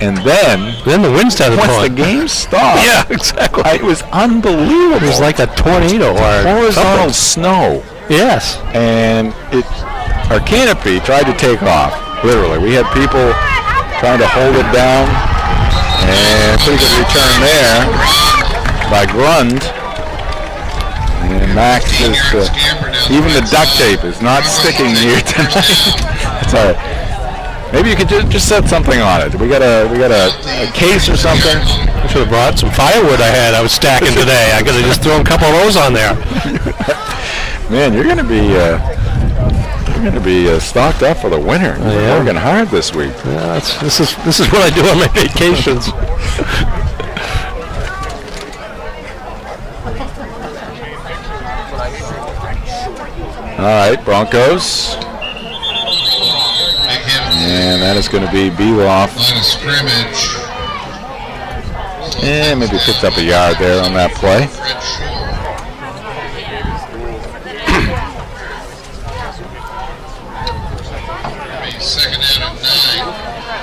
And then the wind started blowing. Once the game stopped. Yeah, exactly. It was unbelievable. It was like a tornado or horizontal snow. Yes. And our canopy tried to take off. Literally, we had people trying to hold it down, and pretty good return there by Grund. And Max is even the duct tape is not sticking here tonight. That's all right. Maybe you could just set something on it. We got a case or something. I should have brought some firewood I was stacking today. I could have just thrown a couple of those on there. Man, you're gonna be stocked up for the winter. You're working hard this week. Yeah, this is what I do on my vacations. All right, Broncos. Big hit. And that is going to be Beloff. Line of scrimmage. And maybe picked up a yard there on that play. Fred Shore. Second down at 9.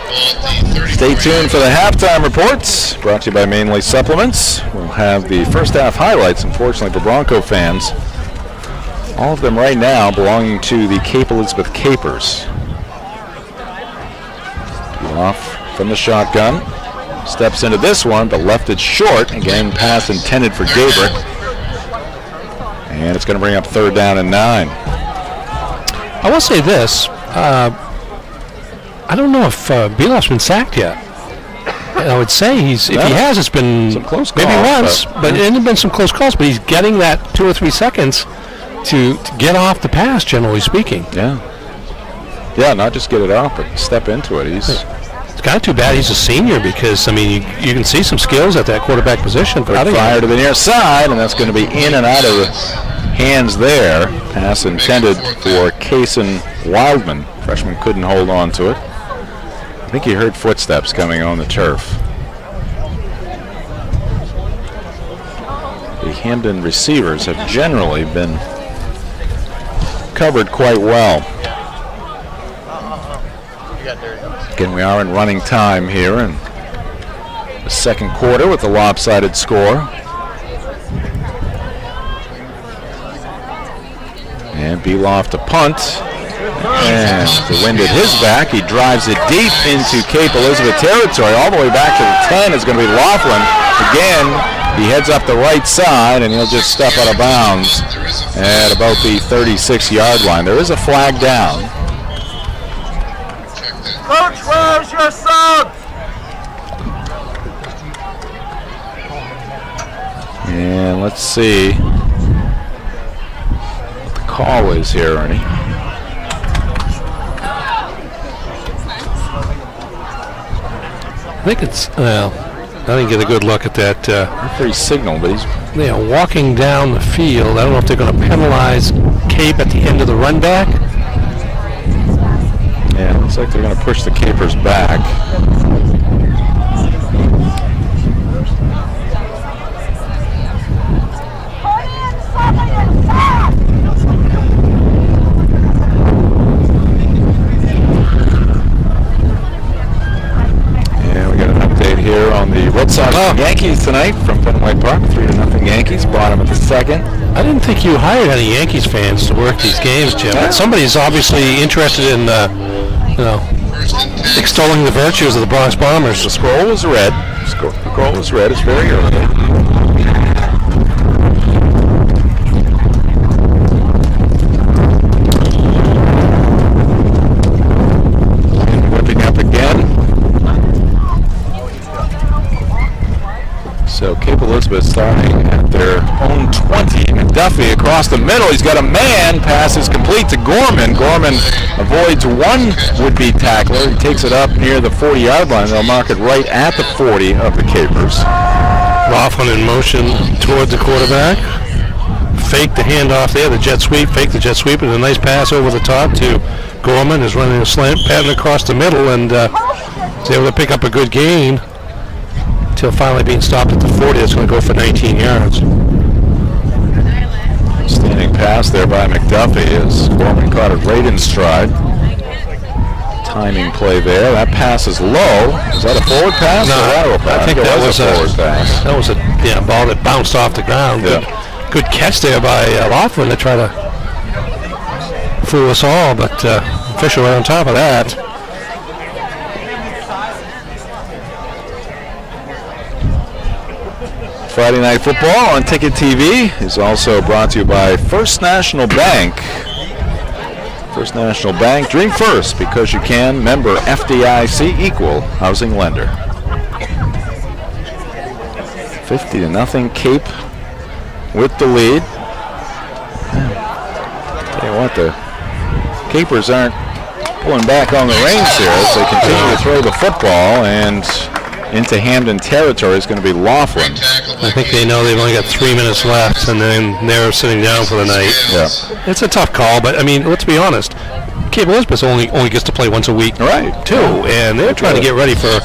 Ball at the 34. Stay tuned for the halftime reports, brought to you by Mainly Supplements. We'll have the first half highlights, unfortunately, for Bronco fans. All of them right now belonging to the Cape Elizabeth Capers. Off from the shotgun. Steps into this one, but left it short. Again, pass intended for Gabrick. And it's going to bring up 3rd down and 9. I will say this. I don't know if Beloff's been sacked yet. I would say if he has, it's been some close maybe calls, once, but it has been some close calls. But he's getting that 2 or 3 seconds to get off the pass, generally speaking. Yeah. Yeah, not just get it off, but step into it. It's kind of too bad he's a senior because, I mean, you can see some skills at that quarterback position. But fire to the near side, and that's going to be in and out of the hands there. Pass intended for Kaysen Wildman. Freshman couldn't hold on to it. I think he heard footsteps coming on the turf. The Hampden receivers have generally been covered quite well. Again, we are in running time here in the second quarter with a lopsided score. And Beloff to punt. And the wind at his back. He drives it deep into Cape Elizabeth territory. All the way back to the 10 is going to be Laughlin. Again, he heads up the right side, and he'll just step out of bounds at about the 36-yard line. There is a flag down. Coach, where's your son? And let's see what the call is here, Ernie. I think it's, well, I didn't get a good look at that. Referee signal, but he's walking down the field. I don't know if they're going to penalize Cape at the end of the run back. Yeah, looks like they're going to push the Capers back. And we got an update here on the Red Sox and Yankees tonight from Fenway Park. 3-0 Yankees, bottom of the second. I didn't think you hired any Yankees fans to work these games, Jim. Somebody's obviously interested in extolling the virtues of the Bronx Bombers. The scroll was red. The scroll was red. It's very early. And whipping up again. So Cape Elizabeth starting at their own 20. McDuffie across the middle. He's got a man. Pass is complete to Gorman. Gorman avoids one would-be tackler. He takes it up near the 40-yard line. They'll mark it right at the 40 of the Capers. Laughlin in motion toward the quarterback. Fake the handoff there, the jet sweep. Fake the jet sweep, and a nice pass over the top to Gorman. Is running a slant pattern across the middle, and is able to pick up a good gain until finally being stopped at the 40. It's going to go for 19 yards. Standing pass there by McDuffie as Gorman caught it right in stride. Timing play there. That pass is low. Is that a forward pass or a lateral pass? I think that was a forward pass. That was a ball that bounced off the ground. Yeah. Good catch there by Laughlin to try to fool us all, but Fisher right on top of that. Friday Night Football on Ticket TV is also brought to you by First National Bank. First National Bank, dream first because you can. Member FDIC, equal housing lender. 50-0 Cape with the lead. Tell you what, the Capers aren't pulling back on the reins here as they continue to throw the football, and into Hampden territory is going to be Laughlin. Tackle I think they know they've only got 3 minutes left, and then they're sitting down for the night. Yeah. It's a tough call, but I mean, let's be honest. Cape Elizabeth only gets to play once a week, right? Too, and they're trying to get ready for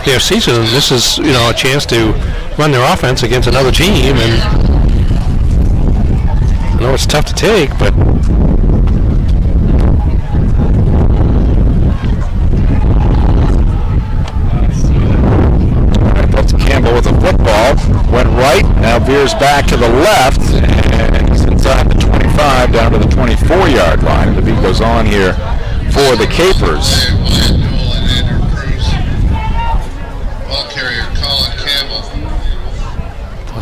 their season. This is, a chance to run their offense against another team, and I know it's tough to take, but. Campbell with a football, went right, now veers back to the left, and he's inside the 25, down to the 24-yard line. And the beat goes on here for the Capers. Ball carrier Colin Campbell.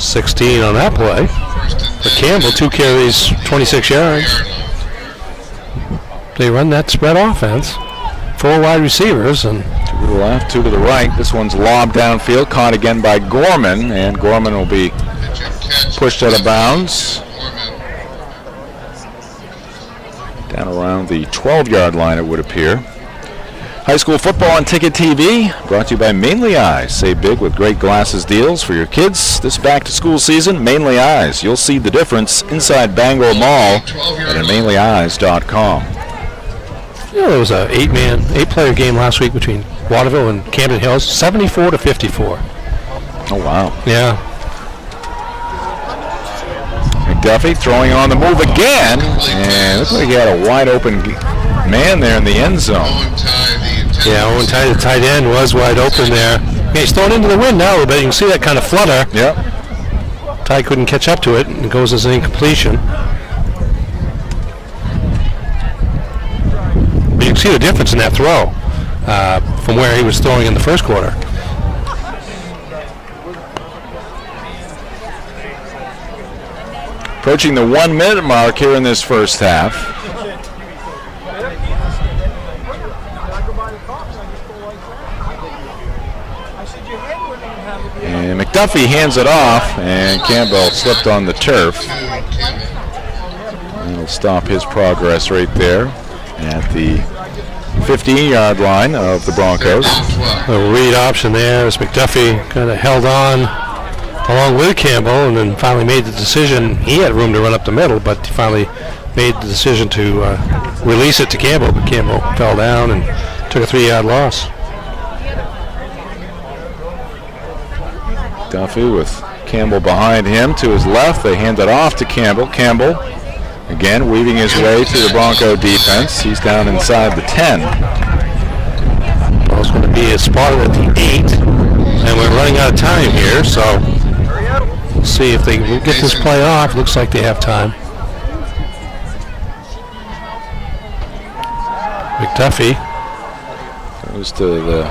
16 on that play. For Campbell, 2 carries, 26 yards. They run that spread offense. 4 wide receivers, and 2 to the left, 2 to the right. This one's lobbed downfield, caught again by Gorman, and Gorman will be pushed out of bounds. Down around the 12-yard line, it would appear. High school football on Ticket TV, brought to you by Mainly Eyes. Save big with great glasses deals for your kids. This back-to-school season, Mainly Eyes. You'll see the difference inside Bangor Mall and at mainlyeyes.com. There was a 8-player game last week between Waterville and Camden Hills, 74-54. Oh, wow. Yeah. McDuffie throwing on the move again, and looks like he had a wide-open man there in the end zone. Yeah, Owen Ty, the tight end, was wide open there. Yeah, he's thrown into the wind now a little bit. You can see that kind of flutter. Yep. Ty couldn't catch up to it, and it goes as an incompletion. But you can see the difference in that throw from where he was throwing in the first quarter. Approaching the 1-minute mark here in this first half. And McDuffie hands it off, and Campbell slipped on the turf. And it'll stop his progress right there at the 15-yard line of the Broncos. A read option there as McDuffie kind of held on along with Campbell, and then finally made the decision. He had room to run up the middle, but he finally made the decision to release it to Campbell, but Campbell fell down and took a 3-yard loss. Duffy with Campbell behind him to his left. They hand it off to Campbell. Campbell again weaving his way to the Bronco defense. He's down inside the 10. Ball's going to be spotted at the 8, and we're running out of time here, so we'll see if they can get this play off. Looks like they have time. McDuffie goes to the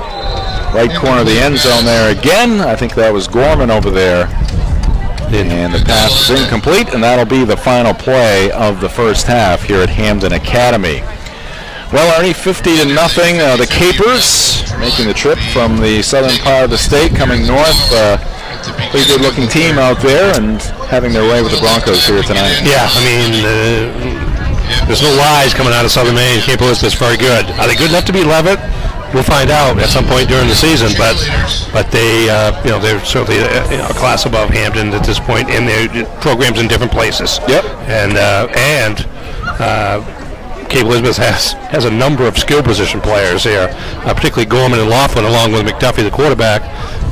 right corner of the end zone there again. I think that was Gorman over there. And the pass is incomplete, and that'll be the final play of the first half here at Hampden Academy. Well, Ernie, 50-0. The Capers making the trip from the southern part of the state, coming north. Pretty good-looking team out there, and having their way with the Broncos here tonight. Yeah, I mean, there's no lies coming out of Southern Maine. Cape Elizabeth's very good. Are they good enough to beat Leavitt? We'll find out at some point during the season, but they, they're certainly a class above Hampden at this point, and their programs in different places. Yep. And Cape Elizabeth has a number of skill position players here, particularly Gorman and Laughlin, along with McDuffie, the quarterback,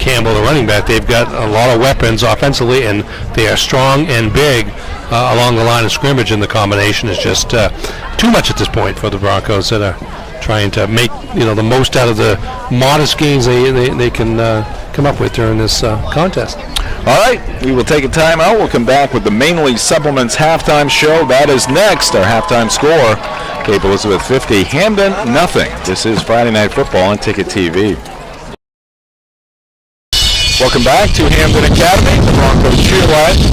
Campbell, the running back. They've got a lot of weapons offensively, and they are strong and big along the line of scrimmage, and the combination is just too much at this point for the Broncos that are trying to make the most out of the modest gains they can come up with during this contest. All right, we will take a timeout. We'll come back with the Mainly Supplements halftime show. That is next. Our halftime score: Cape Elizabeth 50, Hampden nothing. This is Friday Night Football on Ticket TV. Welcome back to Hampden Academy. The Broncos cheerleaders,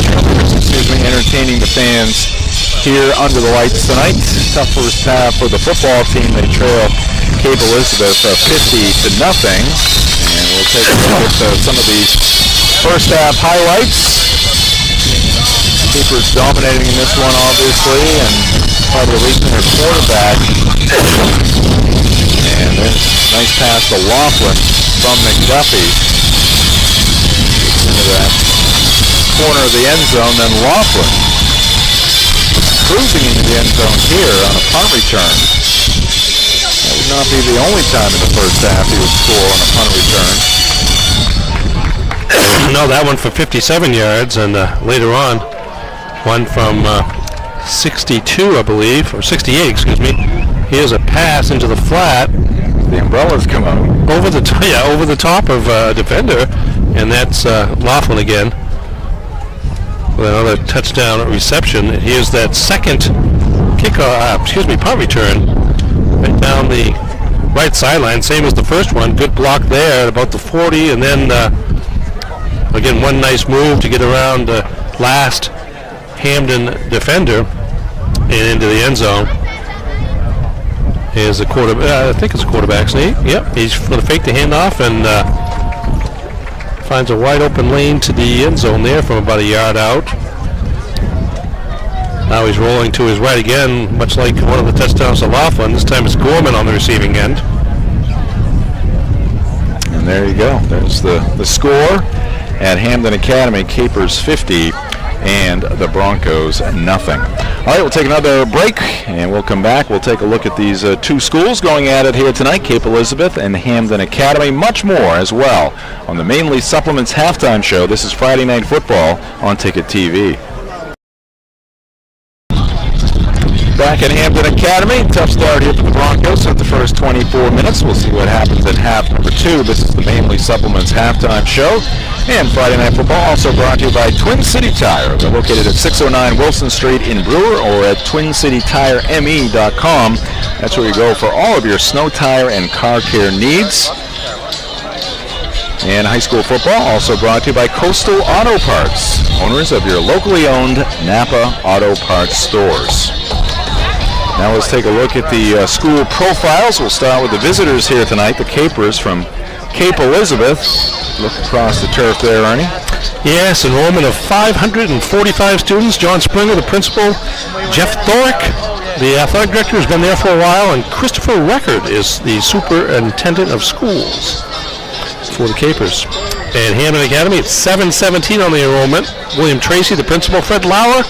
entertaining the fans here under the lights tonight. Tough first half for the football team. They trail Cape Elizabeth 50-0. And we'll take a look at some of the first half highlights. Capers dominating in this one, obviously, and probably releasing their quarterback. And there's a nice pass to Laughlin from McDuffie. Gets into that corner of the end zone. Then Laughlin cruising into the end zone here on a punt return. That would not be the only time in the first half he would score on a punt return. No, that one for 57 yards, and later on, one from 62, I believe, or 68, excuse me. Here's a pass into the flat. The umbrellas come out. Over the top of a defender, and that's Laughlin again with another touchdown reception. And here's that second punt return right down the right sideline, same as the first one. Good block there at about the 40, and then again one nice move to get around the last Hampden defender and into the end zone. Here's the quarterback. I think it's a quarterback sneak. Yep, he's going to fake the handoff and finds a wide open lane to the end zone there from about a yard out. Now he's rolling to his right again, much like one of the touchdowns to Laughlin. This time it's Gorman on the receiving end. And there you go. There's the score at Hampden Academy. Capers 50 and the Broncos nothing. All right, we'll take another break and we'll come back. We'll take a look at these two schools going at it here tonight, Cape Elizabeth and Hampden Academy. Much more as well on the Mainly Supplements Halftime Show. This is Friday Night Football on Ticket TV. Back at Hampden Academy. Tough start here for the Broncos at the first 24 minutes. We'll see what happens in half number 2. This is the Mainly Supplements Halftime Show. And Friday Night Football also brought to you by Twin City Tire. They're located at 609 Wilson Street in Brewer or at twincitytireme.com. That's where you go for all of your snow tire and car care needs. And high school football also brought to you by Coastal Auto Parts, owners of your locally owned Napa Auto Parts stores. Now let's take a look at the school profiles. We'll start with the visitors here tonight, the Capers from Cape Elizabeth. Look across the turf there, Ernie. Yes, enrollment of 545 students. John Springer, the principal. Jeff Thorick, the athletic director, has been there for a while. And Christopher Record is the superintendent of schools for the Capers. And Hampden Academy, it's 717 on the enrollment. William Tracy, the principal. Fred Lauer,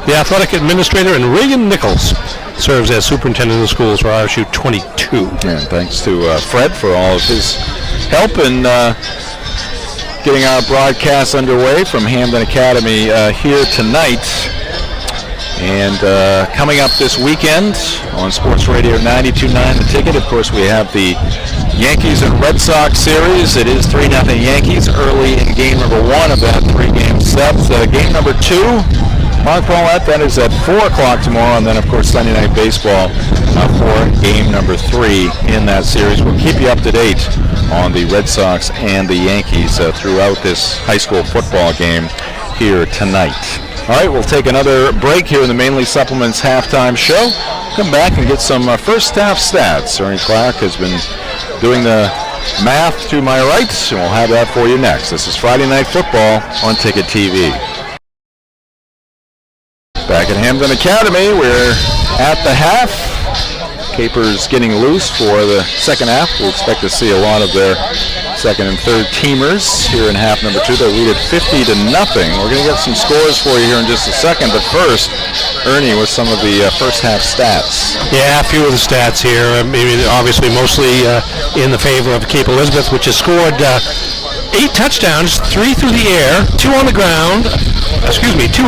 the athletic administrator. And Reagan Nichols serves as superintendent of schools for RSU 22. And thanks to Fred for all of his help in getting our broadcast underway from Hampden Academy here tonight. And coming up this weekend on Sports Radio 92.9 The Ticket, of course, we have the Yankees and Red Sox series. It is 3-0 Yankees early in game number 1 of that 3-game set. Game number 2. Mark Paulette, that is at 4 o'clock tomorrow, and then, of course, Sunday Night Baseball for game number 3 in that series. We'll keep you up to date on the Red Sox and the Yankees throughout this high school football game here tonight. All right, we'll take another break here in the Mainly Supplements Halftime Show. Come back and get some first half stats. Ernie Clark has been doing the math to my right, and we'll have that for you next. This is Friday Night Football on Ticket TV. Back at Hampden Academy, we're at the half. Capers getting loose for the second half. We'll expect to see a lot of their second and third teamers here in half number 2. They lead at 50-0. We're going to get some scores for you here in just a second, but first, Ernie with some of the first half stats. Yeah, a few of the stats here. Obviously, mostly in the favor of Cape Elizabeth, which has scored 8 touchdowns, 3 through the air, 2 on the ground. 2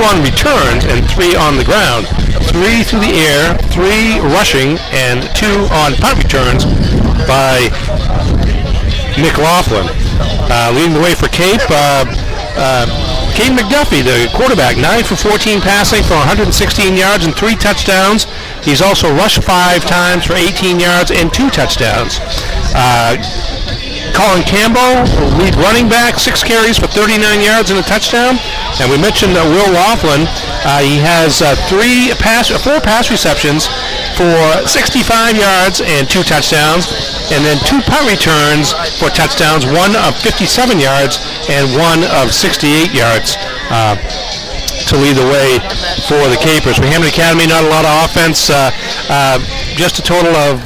on returns and 3 on the ground. 3 through the air, 3 rushing, and 2 on punt returns by Nick Laughlin. Leading the way for Cape, Kane McDuffie, the quarterback, 9 for 14 passing for 116 yards and 3 touchdowns. He's also rushed 5 times for 18 yards and 2 touchdowns. Colin Campbell, lead running back, 6 carries for 39 yards and a touchdown. And we mentioned Will Laughlin. He has 4 pass receptions for 65 yards and 2 touchdowns, and then 2 punt returns for touchdowns, 1 of 57 yards and 1 of 68 yards to lead the way for the Capers. For Hampden Academy, not a lot of offense, just a total of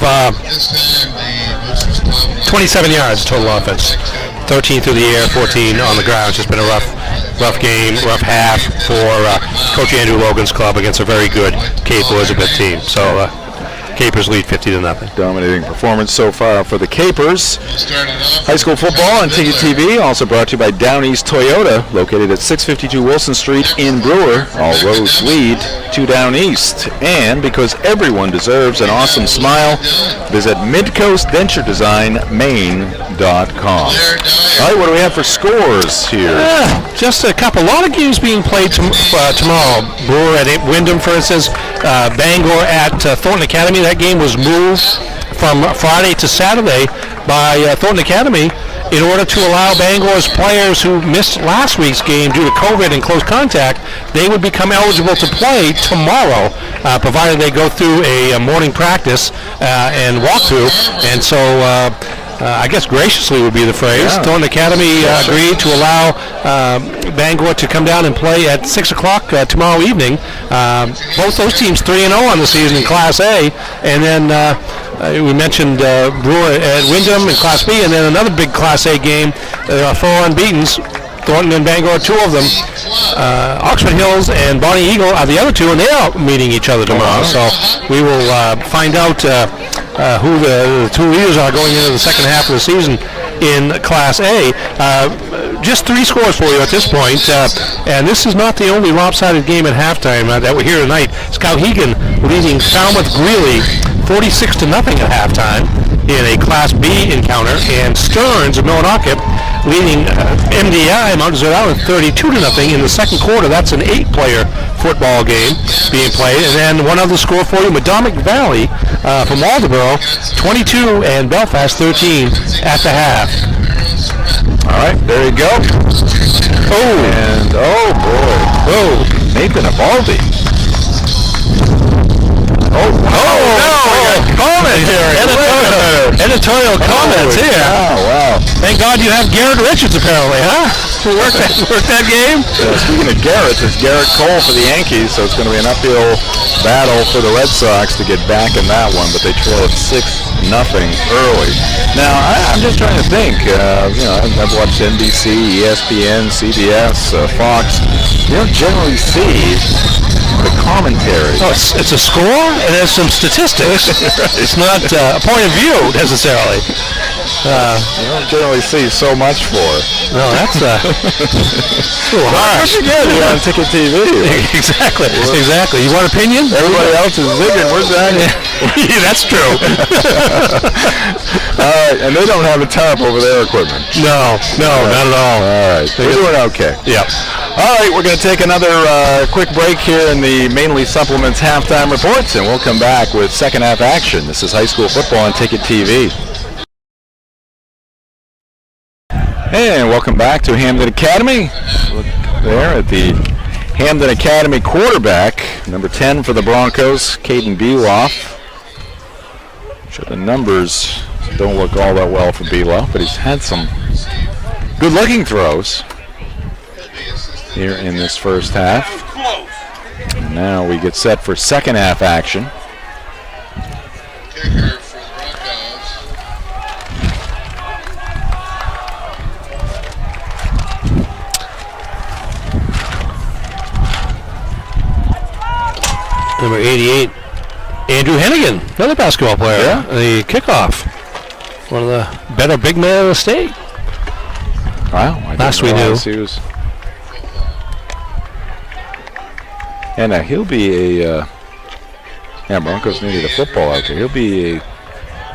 27 yards total offense. 13 through the air, 14 on the ground. It's just been a rough rough game, rough half for Coach Andrew Logan's club against a very good Cape Elizabeth team. So Capers lead 50-0. Dominating performance so far for the Capers. Started off High school football on Ticket TV, also brought to you by Down East Toyota, located at 652 Wilson Street in Brewer. All roads lead to Down East. And because everyone deserves an awesome smile, visit midcoastdenturedesignmaine.com. All right, what do we have for scores here? Just a couple. A lot of games being played tomorrow. Brewer at Wyndham, for instance. Bangor at Thornton Academy. That game was moved from Friday to Saturday by Thornton Academy in order to allow Bangor's players who missed last week's game due to COVID and close contact, they would become eligible to play tomorrow, provided they go through a morning practice and walkthrough. And so I guess graciously would be the phrase. Yeah. Thornton Academy agreed to allow Bangor to come down and play at 6 o'clock tomorrow evening. Both those teams 3-0 on the season in Class A. And then we mentioned Brewer at Wyndham in Class B. And then another big Class A game, 4 unbeatens. Thornton and Bangor, two of them. Oxford Hills and Bonnie Eagle are the other two, and they are meeting each other tomorrow. So we will find out who the two leaders are going into the second half of the season in Class A. Just 3 scores for you at this point, and this is not the only lopsided game at halftime that we're here tonight. Skowhegan leading Falmouth Greeley 46-0 at halftime in a Class B encounter, and Stearns of Millinocket leading MDI, Mount Desert Island, 32-0 in the second quarter. That's an 8-player football game being played. And then one other score for you, Madomic Valley from Waldoboro, 22, and Belfast 13 at the half. All right, there you go. And, oh, boy. Oh, Nathan Abaldi. Oh, comment here. Editorial comments here. Wow. Thank God you have Garrett Richards, apparently, huh? To work that game? Speaking of Garrett, it's Garrett Cole for the Yankees, so it's going to be an uphill battle for the Red Sox to get back in that one, but they trail at 6-0 early. Now, I'm just trying to think. I've watched NBC, ESPN, CBS, Fox. You don't generally see the commentary. Oh, it's a score and there's some statistics. It's not a point of view necessarily. You don't generally see so much for it. No, that's a little harsh. What you get here on Ticket TV? Exactly. You want opinion? Everybody else is zigging. Where's that? Yeah, that's true. All right, and they don't have a tarp over their equipment. No, not at all. All right, they're doing okay. Yeah. All right, we're going to take another quick break here in the Mainly Supplements halftime reports, and we'll come back with second half action. This is high school football on Ticket TV. And welcome back to Hampden Academy. Look there at the Hampden Academy quarterback, number 10 for the Broncos, Caden Beloff. Sure, the numbers don't look all that well for Beloff, but he's had some good-looking throws here in this first half. And now we get set for second half action. kicker for the Broncos. Number 88, Andrew Hennigan, another basketball player. Yeah. The kickoff. One of the better big men in the state. Wow. I Last didn't we realize he was. And he'll be a. Broncos needed a football out there. He'll be a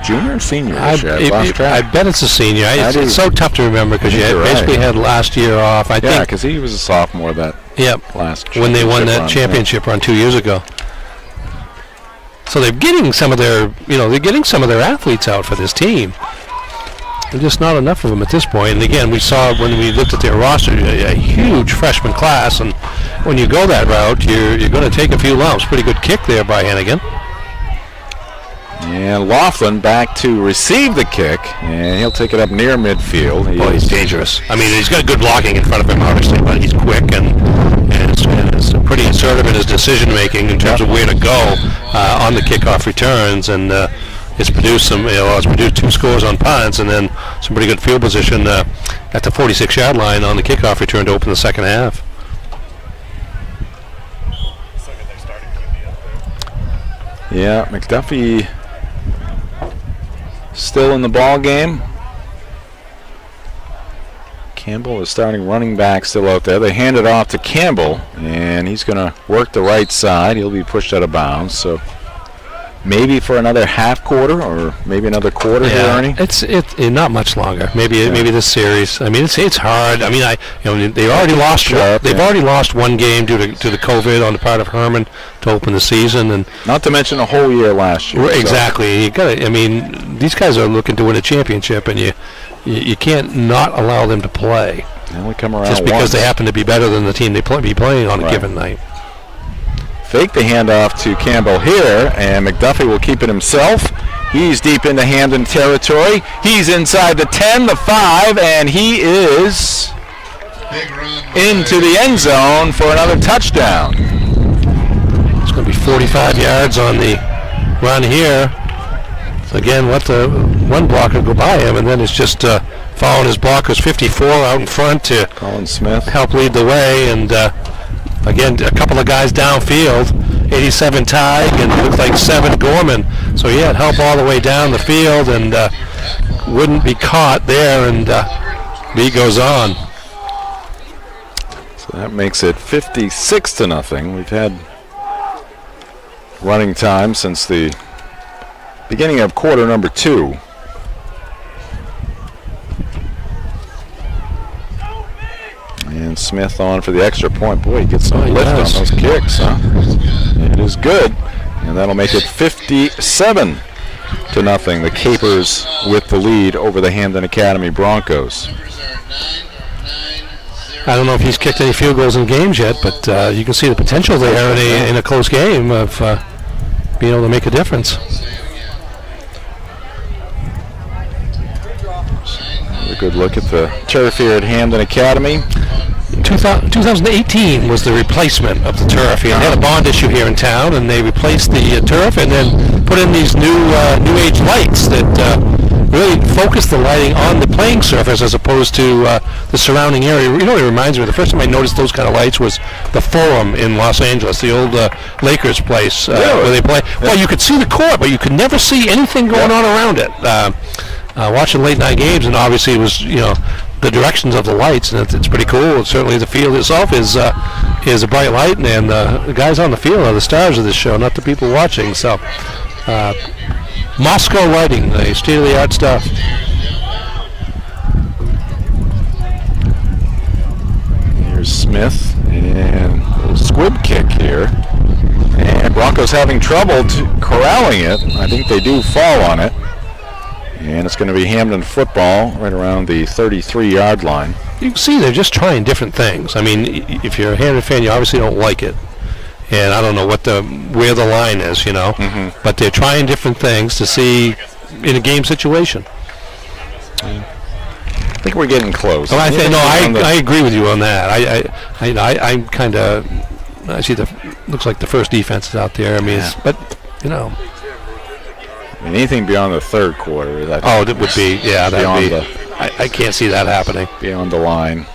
junior or senior. I bet it's a senior. It's so tough to remember because you basically had last year off. I think because he was a sophomore that last when they won that championship run 2 years ago. So they're getting some of their, athletes out for this team. There's just not enough of them at this point. And again, we saw when we looked at their roster, a huge freshman class. And when you go that route, you're going to take a few lumps. Pretty good kick there by Hennigan. And Laughlin back to receive the kick, and he'll take it up near midfield. He's dangerous. I mean, he's got good blocking in front of him, obviously, but he's quick and is pretty assertive in his decision-making in terms of where to go on the kickoff returns. And it's produced it's produced 2 scores on punts and then some pretty good field position at the 46-yard line on the kickoff return to open the second half. Yeah, McDuffie still in the ball game. Campbell is starting running back still out there. They hand it off to Campbell, and he's going to work the right side. He'll be pushed out of bounds. So maybe for another half quarter or maybe another quarter here, Ernie. It's not much longer. Maybe this series. I mean, it's hard. I mean, they've already lost. They've already lost one game due to the COVID on the part of Herman to open the season, and not to mention a whole year last year. Exactly. You got. I mean, these guys are looking to win a championship, and you can't not allow them to play. They only come around just because once. they happen to be better than the team they be playing on a given night. Fake the handoff to Campbell here, and McDuffie will keep it himself. He's deep into Hampden territory. He's inside the 10, the 5, and he is into the end zone for another touchdown. It's going to be 45 yards on the run here. So again, let the one blocker go by him, and then it's just following his blockers 54 out in front to Colin Smith help lead the way, and again, a couple of guys downfield, 87 Tig, and it looks like 7 Gorman. So he had help all the way down the field and wouldn't be caught there, and B goes on. So that makes it 56-0. We've had running time since the beginning of quarter number 2. And Smith on for the extra point. Boy, he gets some lift on those kicks, huh? It is good. And that'll make it 57-0. The Capers with the lead over the Hampden Academy Broncos. I don't know if he's kicked any field goals in games yet, but you can see the potential there in a close game of being able to make a difference. A good look at the turf here at Hampden Academy. 2018 was the replacement of the turf. They had a bond issue here in town, and they replaced the turf and then put in these new age lights that really focus the lighting on the playing surface as opposed to the surrounding area. You know, it reminds me, the first time I noticed those kind of lights was the Forum in Los Angeles, the old Lakers place where they play. Well, you could see the court, but you could never see anything going on around it. Watching late night games, and obviously it was, the directions of the lights, and it's pretty cool. Certainly the field itself is a bright light, and the guys on the field are the stars of this show, not the people watching. So Moscow lighting, the state-of-the-art stuff. Here's Smith, and a little squib kick here. And Broncos having trouble corralling it. I think they do fall on it. And it's going to be Hampden football right around the 33-yard line. You can see they're just trying different things. I mean, if you're a Hampden fan, you obviously don't like it. And I don't know where the line is, Mm-hmm. But they're trying different things to see in a game situation. I think we're getting close. Well, I agree with you on that. I'm kind of, I see looks like the first defense is out there. I mean, anything beyond the third quarter. That would be, I can't see that happening. Beyond the line.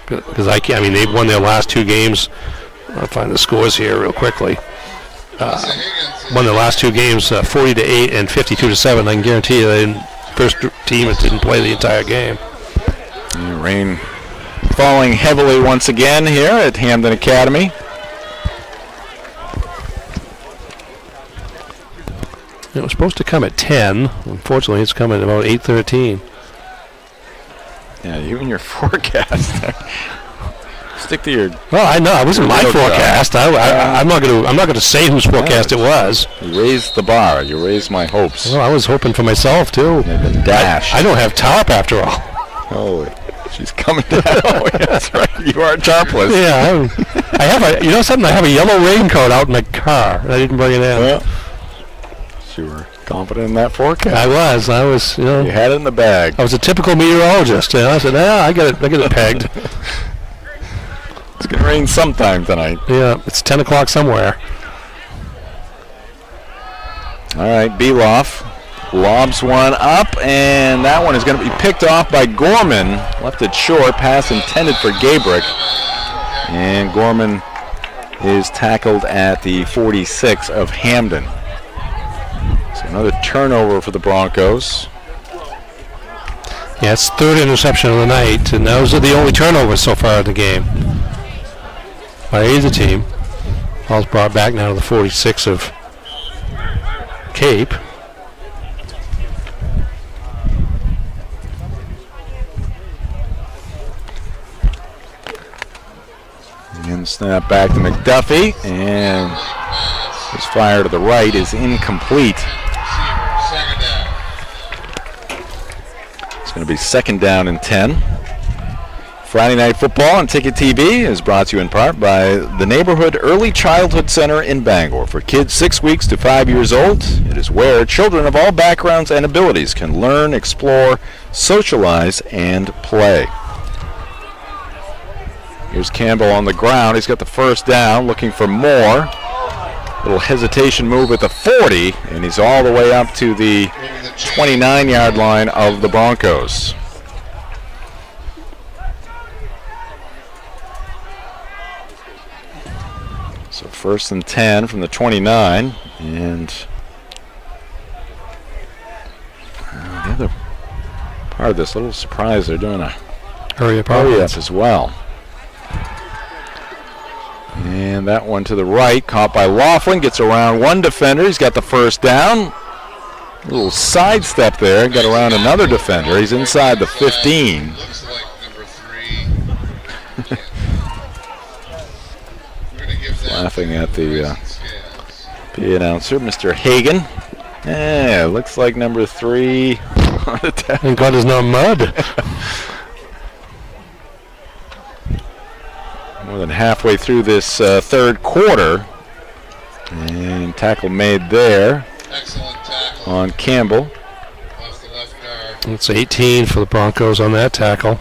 Because they've won their last 2 games. I'll find the scores here real quickly. Won their last 2 games 40-8 and 52-7. I can guarantee you the first team that didn't play the entire game. Rain falling heavily once again here at Hampden Academy. It was supposed to come at 10. Unfortunately, it's coming at about 8:13. Yeah, you and your forecast. Stick to your. Well, I know it wasn't my forecast. I'm not going to say whose forecast it was. You raised the bar. You raised my hopes. Well, I was hoping for myself too. Dash. I don't have tarp after all. Holy, she's coming down. Oh, that's right. You are tarpless. Yeah, I have something. I have a yellow raincoat out in my car. I didn't bring it in. Well, you were confident in that forecast. I was. You had it in the bag. I was a typical meteorologist. I said, I get it pegged. It's going to rain sometime tonight. Yeah, it's 10 o'clock somewhere. All right, Beloff lobs one up, and that one is going to be picked off by Gorman. Left it short, pass intended for Gabrick. And Gorman is tackled at the 46 of Hampden. So another turnover for the Broncos. Yeah, it's third interception of the night, and those are the only turnovers so far in the game by either team. Ball's brought back now to the 46 of Cape. And snap back to McDuffie, and his fire to the right is incomplete. It's going to be second down and 10. Friday Night Football on Ticket TV is brought to you in part by the Neighborhood Early Childhood Center in Bangor. For kids 6 weeks to 5 years old, it is where children of all backgrounds and abilities can learn, explore, socialize, and play. Here's Campbell on the ground. He's got the first down, looking for more. Little hesitation move at the 40, and he's all the way up to the 29-yard line of the Broncos. So first and 10 from the 29, and the other part of this, little surprise, they're doing a hurry up as well. And that one to the right, caught by Laughlin, gets around one defender. He's got the first down. A little sidestep there, got around another defender. He's inside the 15. Looks like number 3. We're going to give that Laughing at the PA announcer, Mr. Hagan. Yeah, looks like number 3. Thank God it's not mud. More than halfway through this third quarter. And tackle made there. Excellent tackle on Campbell. off the left guard. It's 18 for the Broncos on that tackle.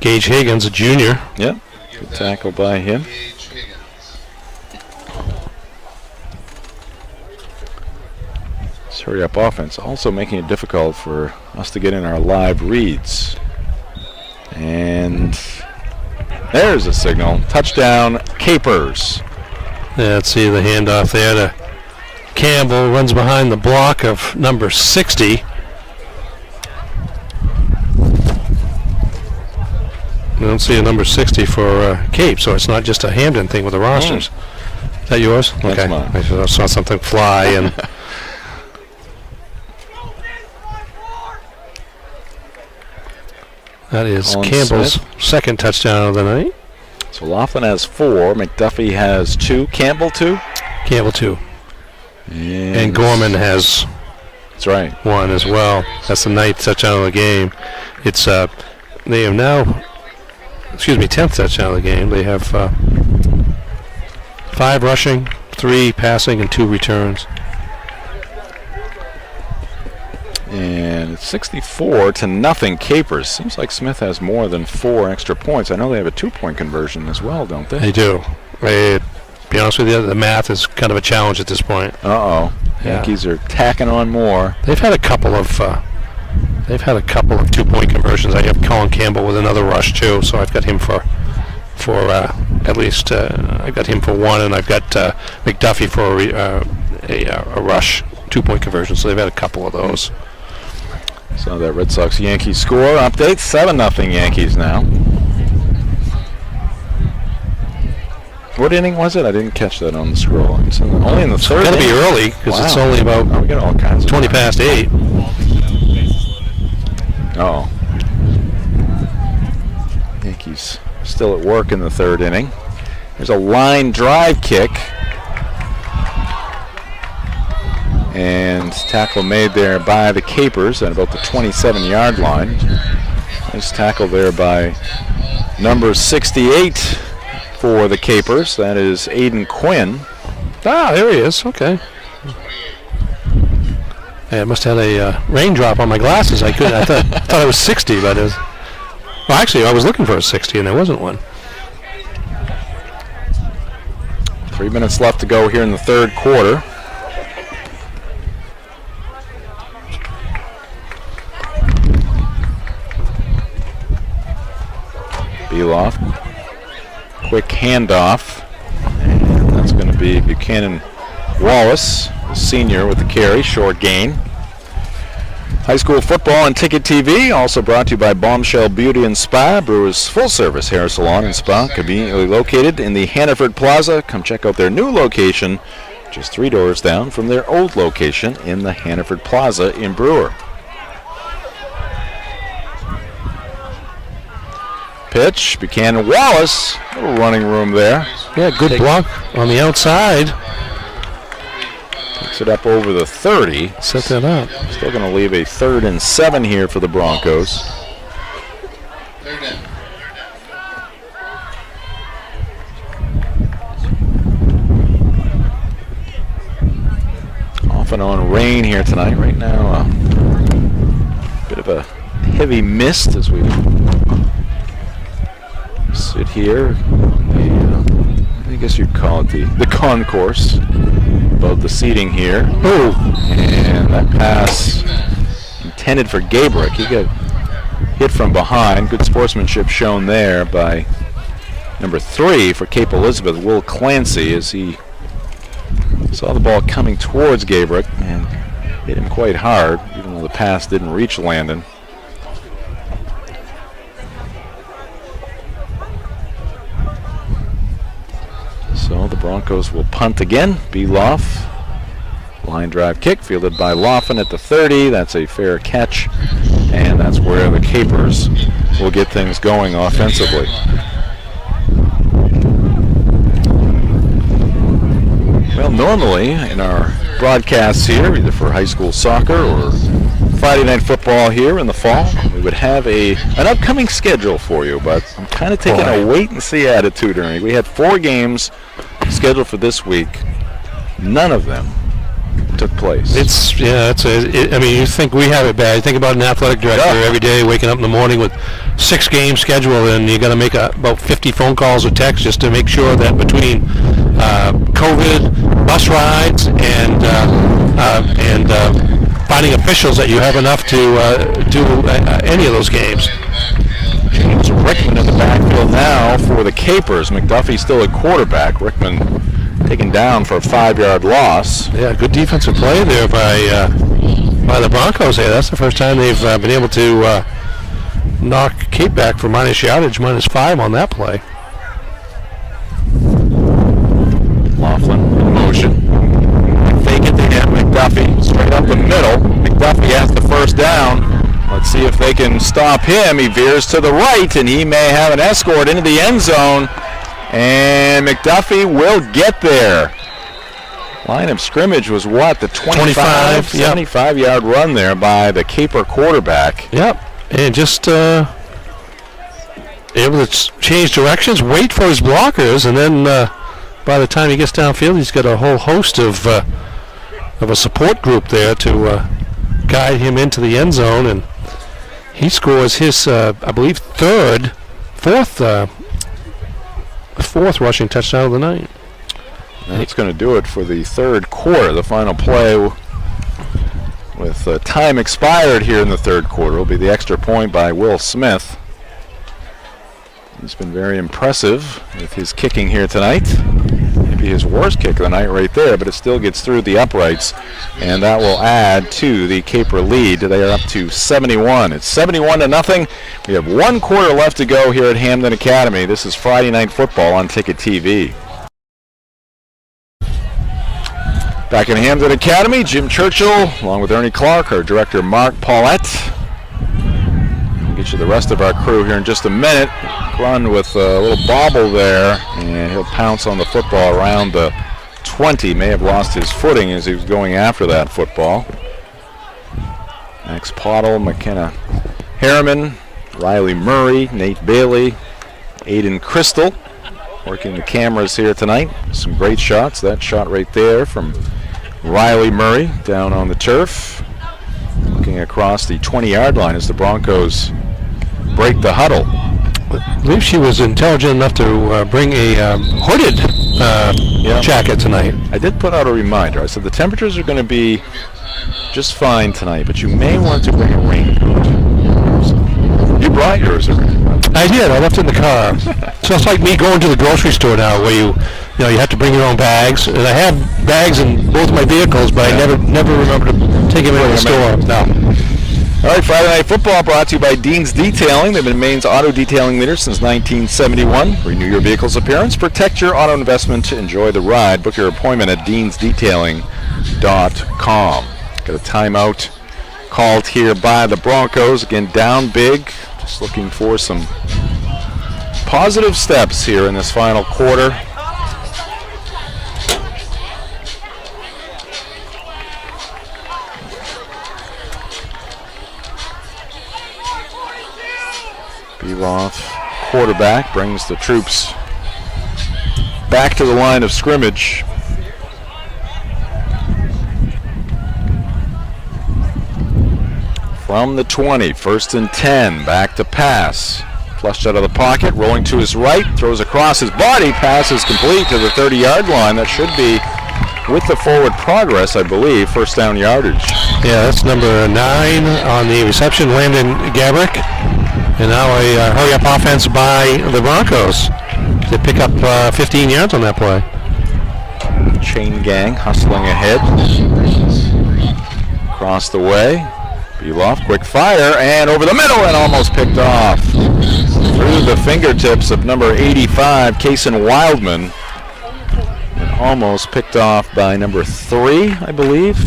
Gage Higgins, a junior. Yep, good tackle by him. Gage Higgins. This hurry-up offense also making it difficult for us to get in our live reads. And there's a signal. Touchdown, Capers. Yeah, let's see the handoff there to Campbell. Runs behind the block of number 60. I don't see a number 60 for Cape, so it's not just a Hampden thing with the rosters. Is that yours? That's okay. mine. I saw something fly and. That is Colin Campbell's Smith. second touchdown of the night. So Laughlin has 4. McDuffie has 2. Campbell 2. Campbell 2. And Gorman has That's right. 1 as well. That's the ninth touchdown of the game. It's they have now, 10th touchdown of the game. They have 5 rushing, 3 passing, and 2 returns. And it's 64-0 Capers. Seems like Smith has more than 4 extra points. I know they have a 2-point conversion as well, don't they? They do. To be honest with you, the math is kind of a challenge at this point. Uh-oh. Yeah. Yankees are tacking on more. They've had a couple of 2-point conversions. I have Colin Campbell with another rush too, so I've got him for at least I've got him for 1, and I've got McDuffie for a rush 2-point conversion. So they've had a couple of those. So that Red Sox-Yankees score update, 7-0 Yankees now. What inning was it? I didn't catch that on the scroll. It's only in the third. It's got to be early because it's only about we got all kinds of 20 past 8. Oh. Yankees still at work in the third inning. There's a line drive kick. And tackle made there by the Capers at about the 27-yard line. Nice tackle there by number 68 for the Capers. That is Aiden Quinn. Ah, there he is. Okay. Hey, I must have had a raindrop on my glasses. I thought it was 60, but it was. Well, actually, I was looking for a 60, and there wasn't one. 3 minutes left to go here in the third quarter. quick handoff. And that's going to be Buchanan Wallace, the senior, with the carry, short gain. High school football on Ticket TV, also brought to you by Bombshell Beauty and Spa, Brewers full-service hair salon and spa, conveniently located in the Hannaford Plaza. Come check out their new location, just 3 doors down from their old location in the Hannaford Plaza in Brewer. Pitch, Buchanan Wallace, a little running room there. Yeah, good block on the outside. Takes it up over the 30. Set that up. Still going to leave a 3rd and 7 here for the Broncos. Third down. Off and on rain here tonight. Right now, a bit of a heavy mist as we sit here. I guess you'd call it the concourse above the seating here. Oh, and that pass intended for Gabrick. He got hit from behind. Good sportsmanship shown there by number 3 for Cape Elizabeth, Will Clancy, as he saw the ball coming towards Gabrick and hit him quite hard, even though the pass didn't reach Landon. So the Broncos will punt again. Beloff, line drive kick fielded by Laughlin at the 30. That's a fair catch, and that's where the Capers will get things going offensively. Well, normally in our broadcasts here, either for high school soccer or Friday night football here in the fall, we would have an upcoming schedule for you, but I'm kind of taking a wait-and-see attitude. We had 4 games scheduled for this week. None of them took place. I mean, you think we have it bad. You think about an athletic director every day waking up in the morning with 6 games scheduled, and you got to make about 50 phone calls or texts just to make sure that between COVID, bus rides, and finding officials that you have enough to do any of those games. James Rickman in the backfield now for the Capers. McDuffie still at quarterback. Rickman taken down for a 5-yard loss. Yeah, good defensive play there by the Broncos. Hey, that's the first time they've been able to knock Cape back for minus yardage, -5 on that play. Laughlin in motion. Fake it to him. McDuffie straight up the middle. McDuffie has the first down. Let's see if they can stop him. He veers to the right, and he may have an escort into the end zone. And McDuffie will get there. Line of scrimmage was what? The 25 75-yard run there by the Caper quarterback. Yep, and just able to change directions, wait for his blockers, and then by the time he gets downfield, he's got a whole host of a support group there to guide him into the end zone, and he scores his, I believe, fourth rushing touchdown of the night. That's going to do it for the 3rd quarter. The final play with time expired here in the 3rd quarter will be the extra point by Will Smith. He's been very impressive with his kicking here tonight. Maybe his worst kick of the night right there, but it still gets through the uprights, and that will add to the Caper lead. They are up to 71. It's 71-0. We have 1 quarter left to go here at Hampden Academy. This is Friday Night Football on Ticket TV. Back in Hampden Academy, Jim Churchill, along with Ernie Clark, our director Mark Paulette. We'll get you the rest of our crew here in just a minute. Run with a little bobble there, and he'll pounce on the football around the 20. May have lost his footing as he was going after that football. Max Pottle, McKenna Harriman, Riley Murray, Nate Bailey, Aiden Crystal working the cameras here tonight. Some great shots. That shot right there from Riley Murray down on the turf, looking across the 20-yard line as the Broncos break the huddle. I believe she was intelligent enough to bring a hooded jacket tonight. I did put out a reminder. I said the temperatures are going to be just fine tonight, but you may want to bring a raincoat. So, you brought yours. I did. I left it in the car. So it's like me going to the grocery store now, where you have to bring your own bags. And I have bags in both my vehicles, but I never remember to take them into the store. No. All right, Friday Night Football brought to you by Dean's Detailing. They've been Maine's auto detailing leader since 1971. Renew your vehicle's appearance, protect your auto investment, enjoy the ride. Book your appointment at deansdetailing.com. Got a timeout called here by the Broncos. Again, down big. Just looking for some positive steps here in this final quarter. Beloff, quarterback, brings the troops back to the line of scrimmage. From the 20, 1st and 10, back to pass. Flushed out of the pocket, rolling to his right, throws across his body, pass is complete to the 30-yard line. That should be, with the forward progress, I believe, first down yardage. Yeah, that's number 9 on the reception, Landon Gabrick. And now a hurry-up offense by the Broncos. They pick up 15 yards on that play. Chain gang hustling ahead. Across the way. Beloff, quick fire, and over the middle, and almost picked off. Through the fingertips of number 85, Kason Wildman. And almost picked off by number 3, I believe.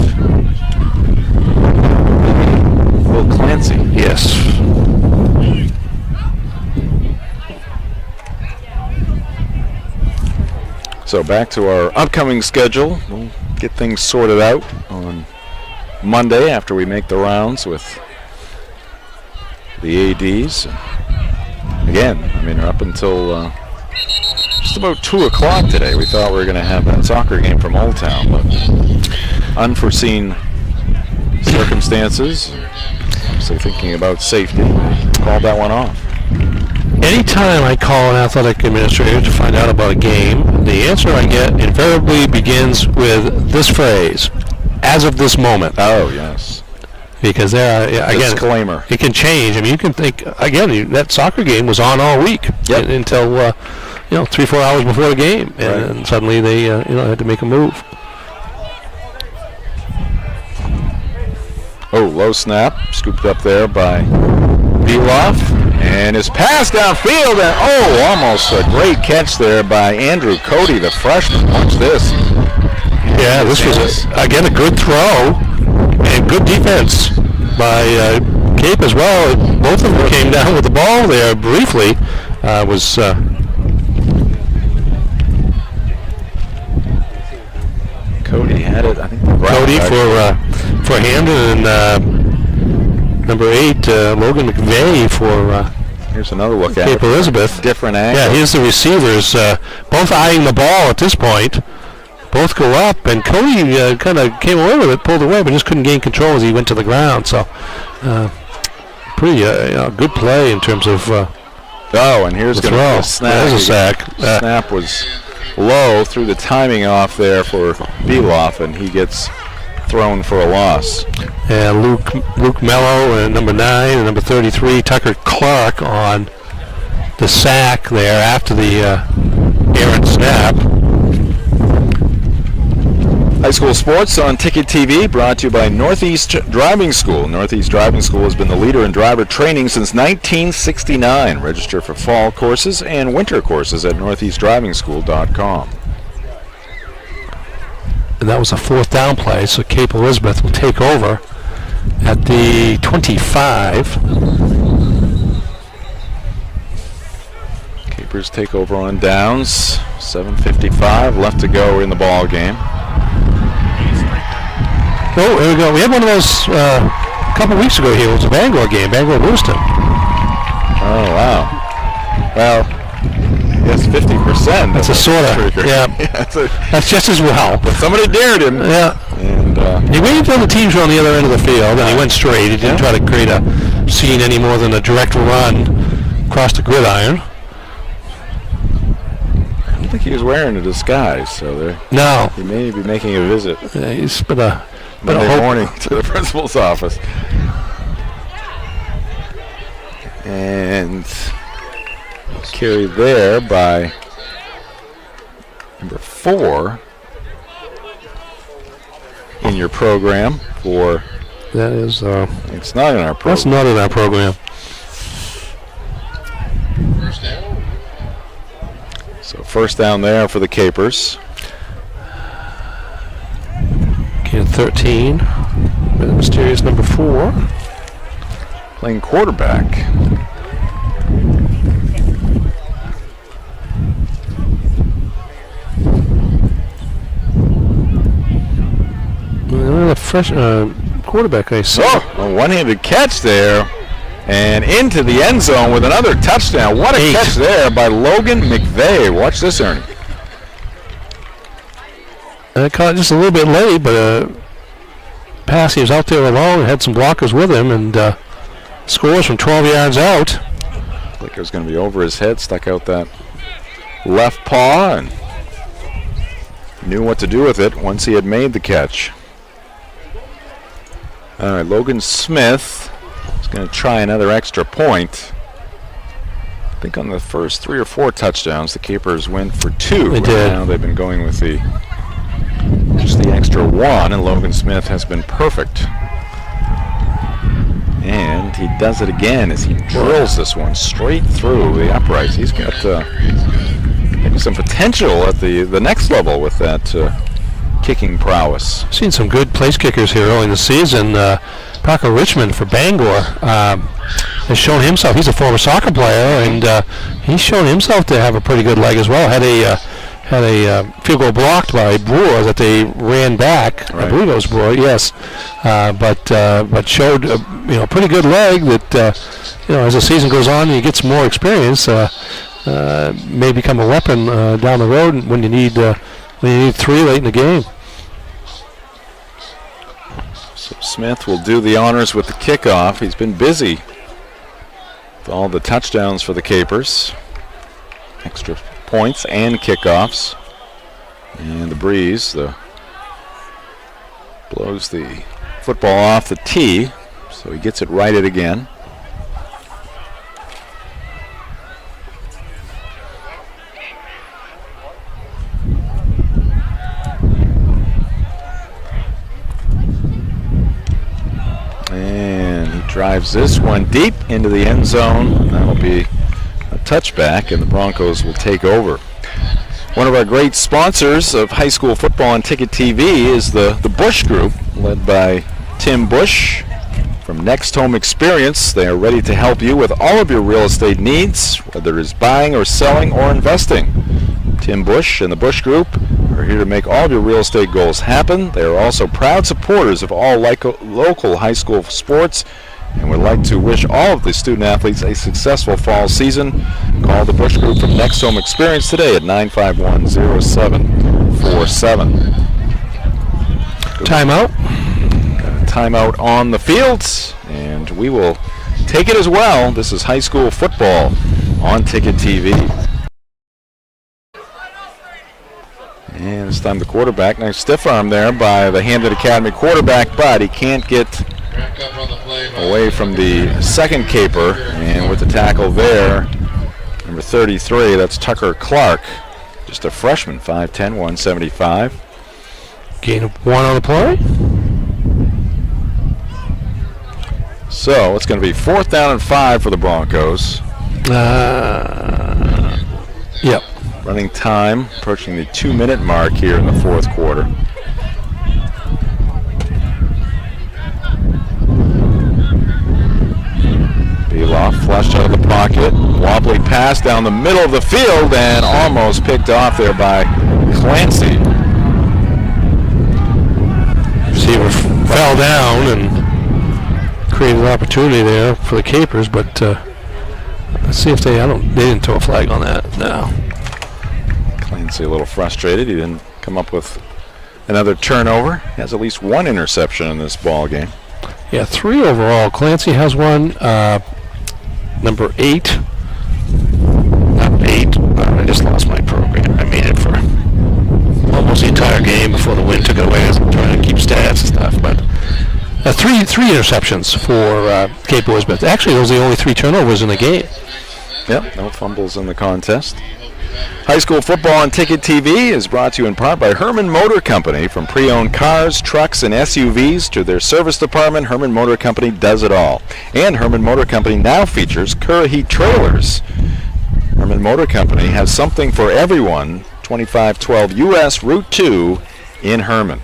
Will Clancy. Yes. So back to our upcoming schedule. We'll get things sorted out on Monday after we make the rounds with the ADs. Again, I mean, up until just about 2 o'clock today, we thought we were going to have that soccer game from Old Town, but unforeseen circumstances, obviously thinking about safety, called that one off. Anytime I call an athletic administrator to find out about a game, the answer I get invariably begins with this phrase, "as of this moment." Oh, yes. Because there, again, disclaimer. It can change. I mean, you can think, again, that soccer game was on all week until 3-4 hours before the game, and suddenly they had to make a move. Oh, low snap, scooped up there by Beloff, and his pass downfield, and almost a great catch there by Andrew Cody, the freshman. Watch this. Yeah, this was, again, a good throw and good defense by Cape as well. Both of them came down with the ball there briefly. Cody had it, I think. Cody for Hampden, and number 8, Logan McVeigh for here's another look at Cape Elizabeth. Different angle. Yeah, here's the receivers, both eyeing the ball at this point. Both go up, and Cody kind of came away with it, pulled away, but just couldn't gain control as he went to the ground. So, pretty good play in terms of. And here's going to be a snap. There's a sack. Snap was low, threw the timing off there for Beloff, and he gets thrown for a loss. And Luke Mello, and number 9, and number 33, Tucker Clark on the sack there after the errant snap. High school sports on Ticket TV, brought to you by Northeast Driving School. Northeast Driving School has been the leader in driver training since 1969. Register for fall courses and winter courses at northeastdrivingschool.com. And that was a 4th down play, so Cape Elizabeth will take over at the 25. Capers take over on downs. 7:55 left to go in the ball game. Oh, here we go. We had one of those a couple weeks ago here. It was a Bangor game, Bangor-Lewiston. Oh, wow. Well, yes, 50%. That's a sort of, yeah. That's just as well. But somebody dared him. Yeah. And he waited until the teams were on the other end of the field, and he went straight. He didn't try to create a scene any more than a direct run across the gridiron. I don't think he was wearing a disguise, so no. He may be making a visit. He's been a Monday morning to the principal's office. And Carry there by number 4 in your program for. That is. It's not in our program. That's not in our program. First down. So first down there for the Capers. Gain 13. With the mysterious number 4. Playing quarterback. Another fresh quarterback, I see. Oh, a one-handed catch there. And into the end zone with another touchdown. What a catch there by Logan McVeigh. Watch this, Ernie. Caught just a little bit late, but pass, he was out there alone, had some blockers with him, and scores from 12 yards out. Like it was going to be over his head, stuck out that left paw, and knew what to do with it once he had made the catch. All right, Logan Smith is going to try another extra point. I think on the first 3 or 4 touchdowns, the Capers went for 2. They did. Now they've been going with just the extra 1, and Logan Smith has been perfect. And he does it again as he drills this one straight through the uprights. He's got maybe some potential at the next level with that kicking prowess. Seen some good place kickers here early in the season. Parker Richmond for Bangor has shown himself. He's a former soccer player, and he's shown himself to have a pretty good leg as well. Had a field goal blocked by Brewer that they ran back. Right. I believe it was Brewer, yes, but showed a pretty good leg that as the season goes on and you get some more experience, may become a weapon down the road when you need 3 late in the game. So Smith will do the honors with the kickoff. He's been busy with all the touchdowns for the Capers. Extra points and kickoffs. And the breeze blows the football off the tee, so he gets it righted again. And he drives this one deep into the end zone. That'll be a touchback, and the Broncos will take over. One of our great sponsors of high school football on Ticket TV is the Bush Group, led by Tim Bush from Next Home Experience. They are ready to help you with all of your real estate needs, whether it's buying or selling or investing. Tim Bush and the Bush Group are here to make all of your real estate goals happen. They are also proud supporters of all local high school sports and would like to wish all of the student athletes a successful fall season. Call the Bush Group from Next Home Experience today at 951-0747. Timeout. Got a timeout on the fields, and we will take it as well. This is high school football on Ticket TV. And this time the quarterback. Nice stiff arm there by the Hampden Academy quarterback, but he can't get away from the second Caper. And with the tackle there, number 33, that's Tucker Clark. Just a freshman, 5'10", 175. Gain of 1 on the play. So it's going to be 4th down and 5 for the Broncos. Yep. Running time approaching the 2-minute mark here in the 4th quarter. Beloff flushed out of the pocket. Wobbly pass down the middle of the field and almost picked off there by Clancy. Receiver fell down and created an opportunity there for the Capers, but let's see if they didn't throw a flag on that. No. Clancy a little frustrated. He didn't come up with another turnover. He has at least 1 interception in this ball game. Yeah, 3 overall. Clancy has 1. Number 8. Not 8. I just lost my program. I made it for almost the entire game before the wind took it away. I was trying to keep stats and stuff, but 3 interceptions for Cape Elizabeth. Actually, those are the only 3 turnovers in the game. Yep, no fumbles in the contest. High school football on Ticket TV is brought to you in part by Herman Motor Company. From pre-owned cars, trucks, and SUVs to their service department, Herman Motor Company does it all. And Herman Motor Company now features Currahee trailers. Herman Motor Company has something for everyone. 2512 US Route 2 in Herman.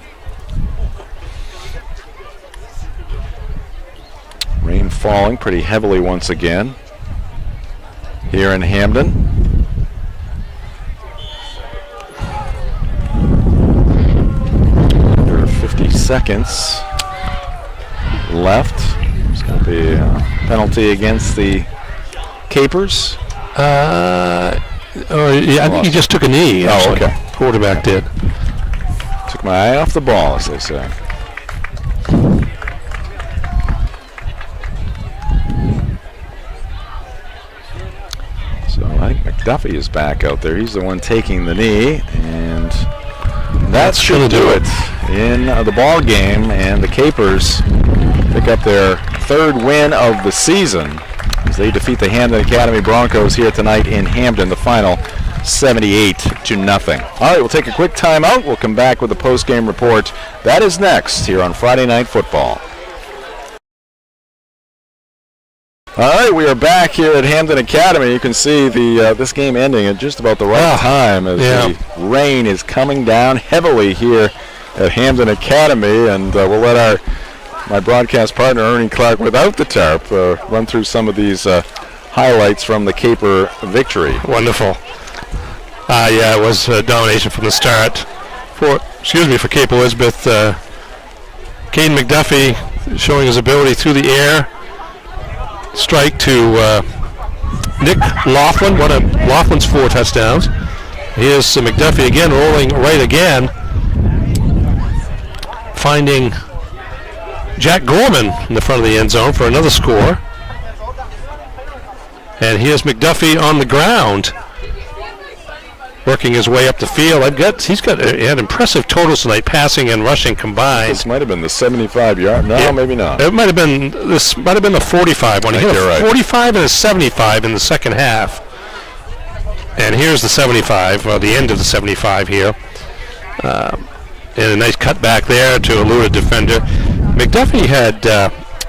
Rain falling pretty heavily once again here in Hampden. Under 50 seconds left. There's going to be a penalty against the Capers. I think he just took a knee. Actually. Oh, okay. Quarterback did. Took my eye off the ball, as they say. So I think McDuffie is back out there. He's the one taking the knee, and that should do it in the ball game. And the Capers pick up their third win of the season as they defeat the Hampden Academy Broncos here tonight in Hampden. The final 78-0. All right, we'll take a quick timeout. We'll come back with a post-game report. That is next here on Friday Night Football. All right, we are back here at Hampden Academy. You can see the this game ending at just about the right time as the rain is coming down heavily here at Hampden Academy, and we'll let my broadcast partner Ernie Clark, without the tarp, run through some of these highlights from the Caper victory. Wonderful. It was domination from the start for Cape Elizabeth. Caden McDuffie showing his ability through the air. Strike to Nick Laughlin, one of Laughlin's 4 touchdowns. Here's McDuffie again, rolling right again, finding Jack Gorman in the front of the end zone for another score. And here's McDuffie on the ground, working his way up the field. He had impressive totals tonight, passing and rushing combined. This might have been the 75-yard. No, maybe not. This might have been the 45 one. He hit a 45 and a 75 in the second half. And here's the 75, the end of the 75 here. And a nice cutback there to elude a defender. McDuffie had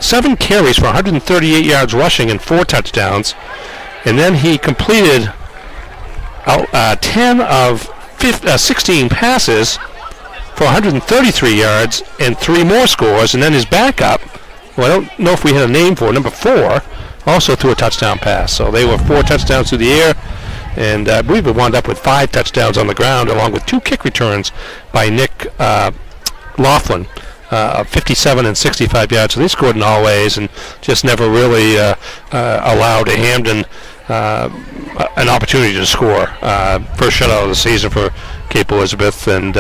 7 carries for 138 yards rushing and 4 touchdowns. And then he completed 10 of 16 passes for 133 yards and 3 more scores. And then his backup, I don't know if we had a name for it, number 4, also threw a touchdown pass. So they were 4 touchdowns through the air, and I believe we wound up with 5 touchdowns on the ground, along with 2 kick returns by Nick Laughlin, 57 and 65 yards. So they scored in all ways and just never really allowed Hampden an opportunity to score. First shutout of the season for Cape Elizabeth, and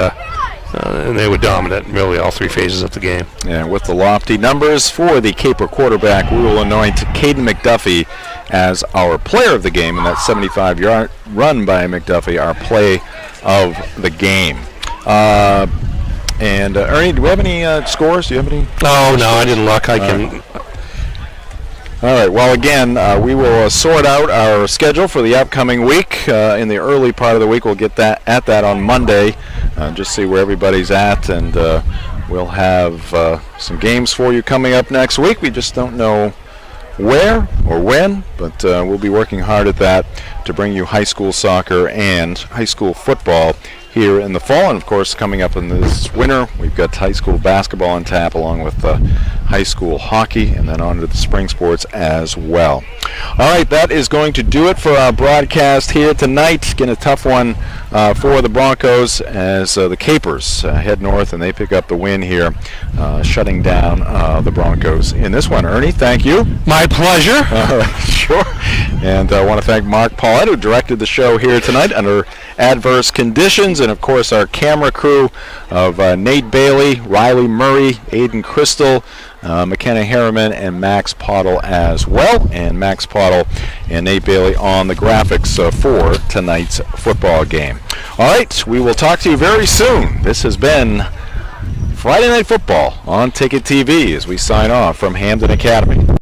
they were dominant in really all 3 phases of the game. And with the lofty numbers for the Caper quarterback, we will anoint Caden McDuffie as our player of the game, and that 75-yard run by McDuffie, our play of the game. And Ernie, do we have any scores? Do you have any? Oh, no, I didn't look. I can. All right, well, again, we will sort out our schedule for the upcoming week. In the early part of the week, we'll get at that on Monday, just see where everybody's at, and we'll have some games for you coming up next week. We just don't know where or when, but we'll be working hard at that to bring you high school soccer and high school football here in the fall. And of course, coming up in this winter, we've got high school basketball on tap, along with high school hockey, and then on to the spring sports as well. All right, that is going to do it for our broadcast here tonight. Again, a tough one for the Broncos as the Capers head north, and they pick up the win here, shutting down the Broncos in this one. Ernie, thank you. My pleasure. Sure. And I want to thank Mark Paulette, who directed the show here tonight under adverse conditions, and of course our camera crew of Nate Bailey, Riley Murray, Aiden Crystal, McKenna Harriman, and Max Pottle as well. And Max Pottle and Nate Bailey on the graphics for tonight's football game. All right, we will talk to you very soon. This has been Friday Night Football on Ticket TV as we sign off from Hampden Academy.